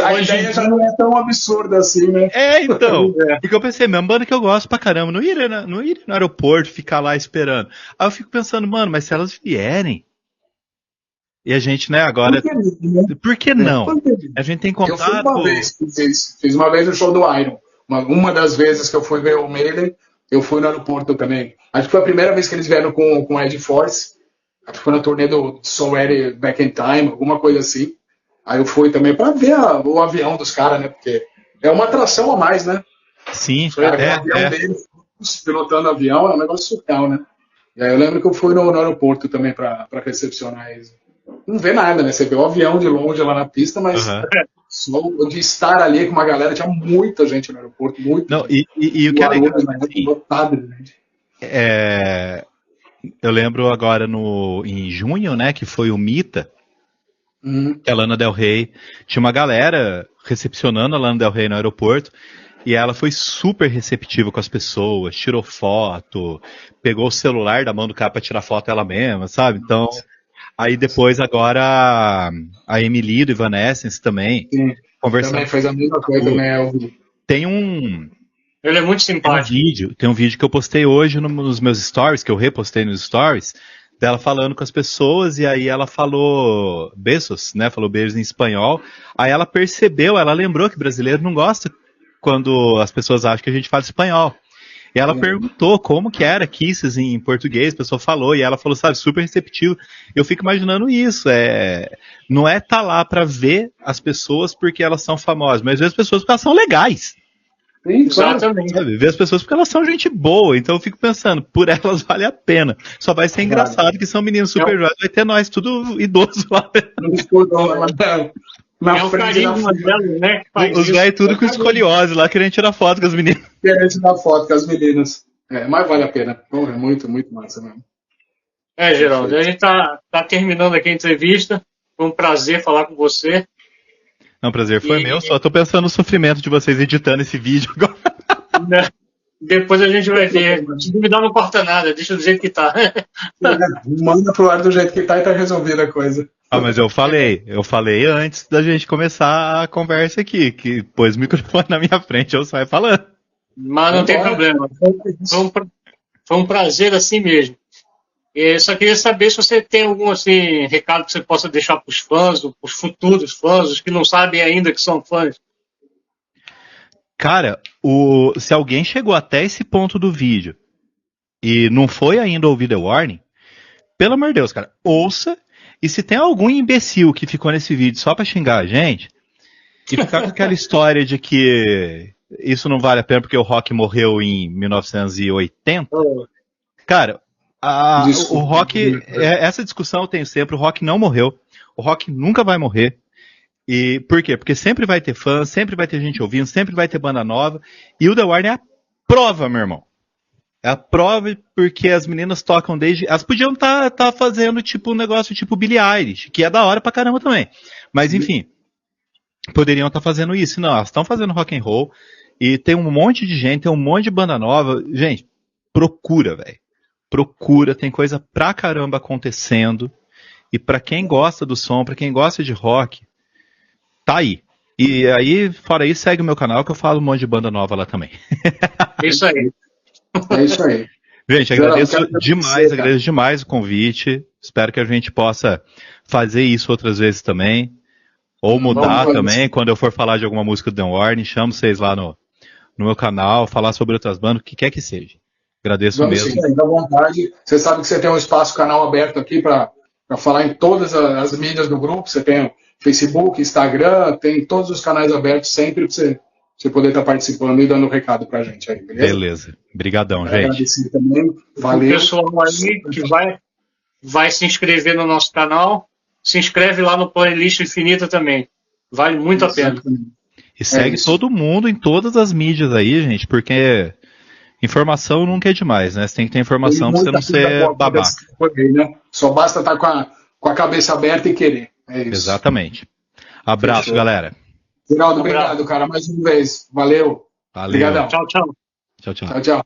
[SPEAKER 1] A ideia já não é tão absurda assim, né?
[SPEAKER 3] Então. Porque eu pensei, mesmo banda que eu gosto pra caramba, não iria no aeroporto ficar lá esperando. Aí eu fico pensando, mano, mas se elas vierem. E a gente, né, agora. Por que não? A gente tem contato.
[SPEAKER 1] Eu fiz uma vez o show do Iron. Uma das vezes que eu fui ver o Maiden, eu fui no aeroporto também. Acho que foi a primeira vez que eles vieram com Ed Force. Acho que foi na turnê do So Ready Back in Time, alguma coisa assim. Aí eu fui também pra ver o avião dos caras, né? Porque é uma atração a mais, né?
[SPEAKER 3] Sim,
[SPEAKER 1] o avião deles, pilotando avião, é um negócio surreal, né? E aí eu lembro que eu fui no aeroporto também pra recepcionar eles. Não vê nada, né? Você vê o avião de longe lá na pista, mas só de estar ali com uma galera, tinha muita gente no aeroporto, muita gente.
[SPEAKER 3] E o que é legal,
[SPEAKER 1] lotado de gente.
[SPEAKER 3] Eu lembro agora em junho, né, que foi o Mita, que a Lana Del Rey, tinha uma galera recepcionando a Lana Del Rey no aeroporto, e ela foi super receptiva com as pessoas, tirou foto, pegou o celular da mão do cara pra tirar foto ela mesma, sabe? Então, aí depois agora a Emily do Evanescence também,
[SPEAKER 1] Sim,
[SPEAKER 3] conversando.
[SPEAKER 1] também fez a mesma coisa, né?
[SPEAKER 3] Tem um
[SPEAKER 4] Ele é muito simpático.
[SPEAKER 3] Tem um vídeo que eu postei hoje nos meus stories, que eu repostei nos stories, dela falando com as pessoas, e aí ela falou beijos, né? Falou beijos em espanhol. Aí ela percebeu, ela lembrou que brasileiro não gosta quando as pessoas acham que a gente fala espanhol. E ela perguntou como que era Kisses em português, a pessoa falou, e ela falou, sabe, super receptivo. Eu fico imaginando isso, não é tá lá pra ver as pessoas porque elas são famosas, mas ver as pessoas porque elas são legais.
[SPEAKER 1] Sim,
[SPEAKER 4] Exatamente.
[SPEAKER 3] Sabe? Ver as pessoas porque elas são gente boa, então eu fico pensando, por elas vale a pena. Só vai ser engraçado que são meninos super jovens, vai ter nós tudo idoso lá.
[SPEAKER 1] Na
[SPEAKER 4] o
[SPEAKER 1] frente
[SPEAKER 4] carinho dela, né? Que faz
[SPEAKER 3] Os
[SPEAKER 4] isso.
[SPEAKER 3] velhos tudo com escoliose lá, querendo tirar foto com as meninas.
[SPEAKER 1] querendo tirar foto com as meninas. Mas vale a pena. Porra, é muito, muito massa mesmo.
[SPEAKER 4] Geraldo, a gente tá terminando aqui a entrevista. Foi um prazer falar com você.
[SPEAKER 3] Não, prazer foi meu, só tô pensando no sofrimento de vocês editando esse vídeo agora.
[SPEAKER 4] Né? Depois a gente vai ver. Me dá, não corta nada, deixa do jeito que tá.
[SPEAKER 1] Manda pro ar do jeito que tá e tá resolvida a coisa.
[SPEAKER 3] Mas eu falei antes da gente começar a conversa aqui, que pôs o microfone na minha frente, eu saio falando.
[SPEAKER 4] Mas não tem problema. Foi um prazer assim mesmo. Eu só queria saber se você tem algum assim, recado que você possa deixar para os fãs, para os futuros fãs, os que não sabem ainda que são fãs.
[SPEAKER 3] Cara, se alguém chegou até esse ponto do vídeo e não foi ainda ouvir The Warning, pelo amor de Deus, cara, ouça. E se tem algum imbecil que ficou nesse vídeo só pra xingar a gente, e ficar com aquela história de que isso não vale a pena porque o Rock morreu em 1980, cara, o Rock, essa discussão eu tenho sempre, o Rock não morreu, o Rock nunca vai morrer. E por quê? Porque sempre vai ter fãs, sempre vai ter gente ouvindo, sempre vai ter banda nova, e o The Warning é a prova, meu irmão. É a prova porque as meninas tocam desde... Elas podiam tá fazendo tipo um negócio tipo Billie Eilish, que é da hora pra caramba também. Mas enfim, poderiam estar fazendo isso. Não, elas estão fazendo rock and roll e tem um monte de gente, tem um monte de banda nova. Gente, procura, velho. Procura, tem coisa pra caramba acontecendo. E pra quem gosta do som, pra quem gosta de rock, tá aí. E aí, fora isso, segue o meu canal que eu falo um monte de banda nova lá também.
[SPEAKER 4] Isso aí.
[SPEAKER 1] É isso aí.
[SPEAKER 3] Gente, agradeço demais o convite. Espero que a gente possa fazer isso outras vezes também. Ou mudar também. Quando eu for falar de alguma música do The Warning, chamo vocês lá no meu canal, falar sobre outras bandas, o que quer que seja. Agradeço mesmo.
[SPEAKER 1] Sim, ainda à vontade. Você sabe que você tem um espaço, canal aberto aqui para falar em todas as mídias do grupo. Você tem Facebook, Instagram, tem todos os canais abertos sempre para você poder estar participando e dando recado pra gente aí, beleza?
[SPEAKER 3] Beleza. Obrigadão, gente.
[SPEAKER 1] Agradecer também. Valeu.
[SPEAKER 4] O pessoal aí que vai se inscrever no nosso canal, se inscreve lá no Playlist Infinita também. Vale muito a pena.
[SPEAKER 3] E segue todo mundo em todas as mídias aí, gente, porque informação nunca é demais, né? Você tem que ter informação pra você não ser babaca.
[SPEAKER 1] Né? Só basta estar com a cabeça aberta e querer. É isso.
[SPEAKER 3] Exatamente. Abraço,
[SPEAKER 1] Fechou.
[SPEAKER 3] Galera.
[SPEAKER 1] Geraldo, obrigado, cara, mais uma vez. Valeu.
[SPEAKER 3] Valeu.
[SPEAKER 1] Obrigadão.
[SPEAKER 4] Tchau, tchau.
[SPEAKER 3] Tchau, tchau.
[SPEAKER 1] Tchau, tchau.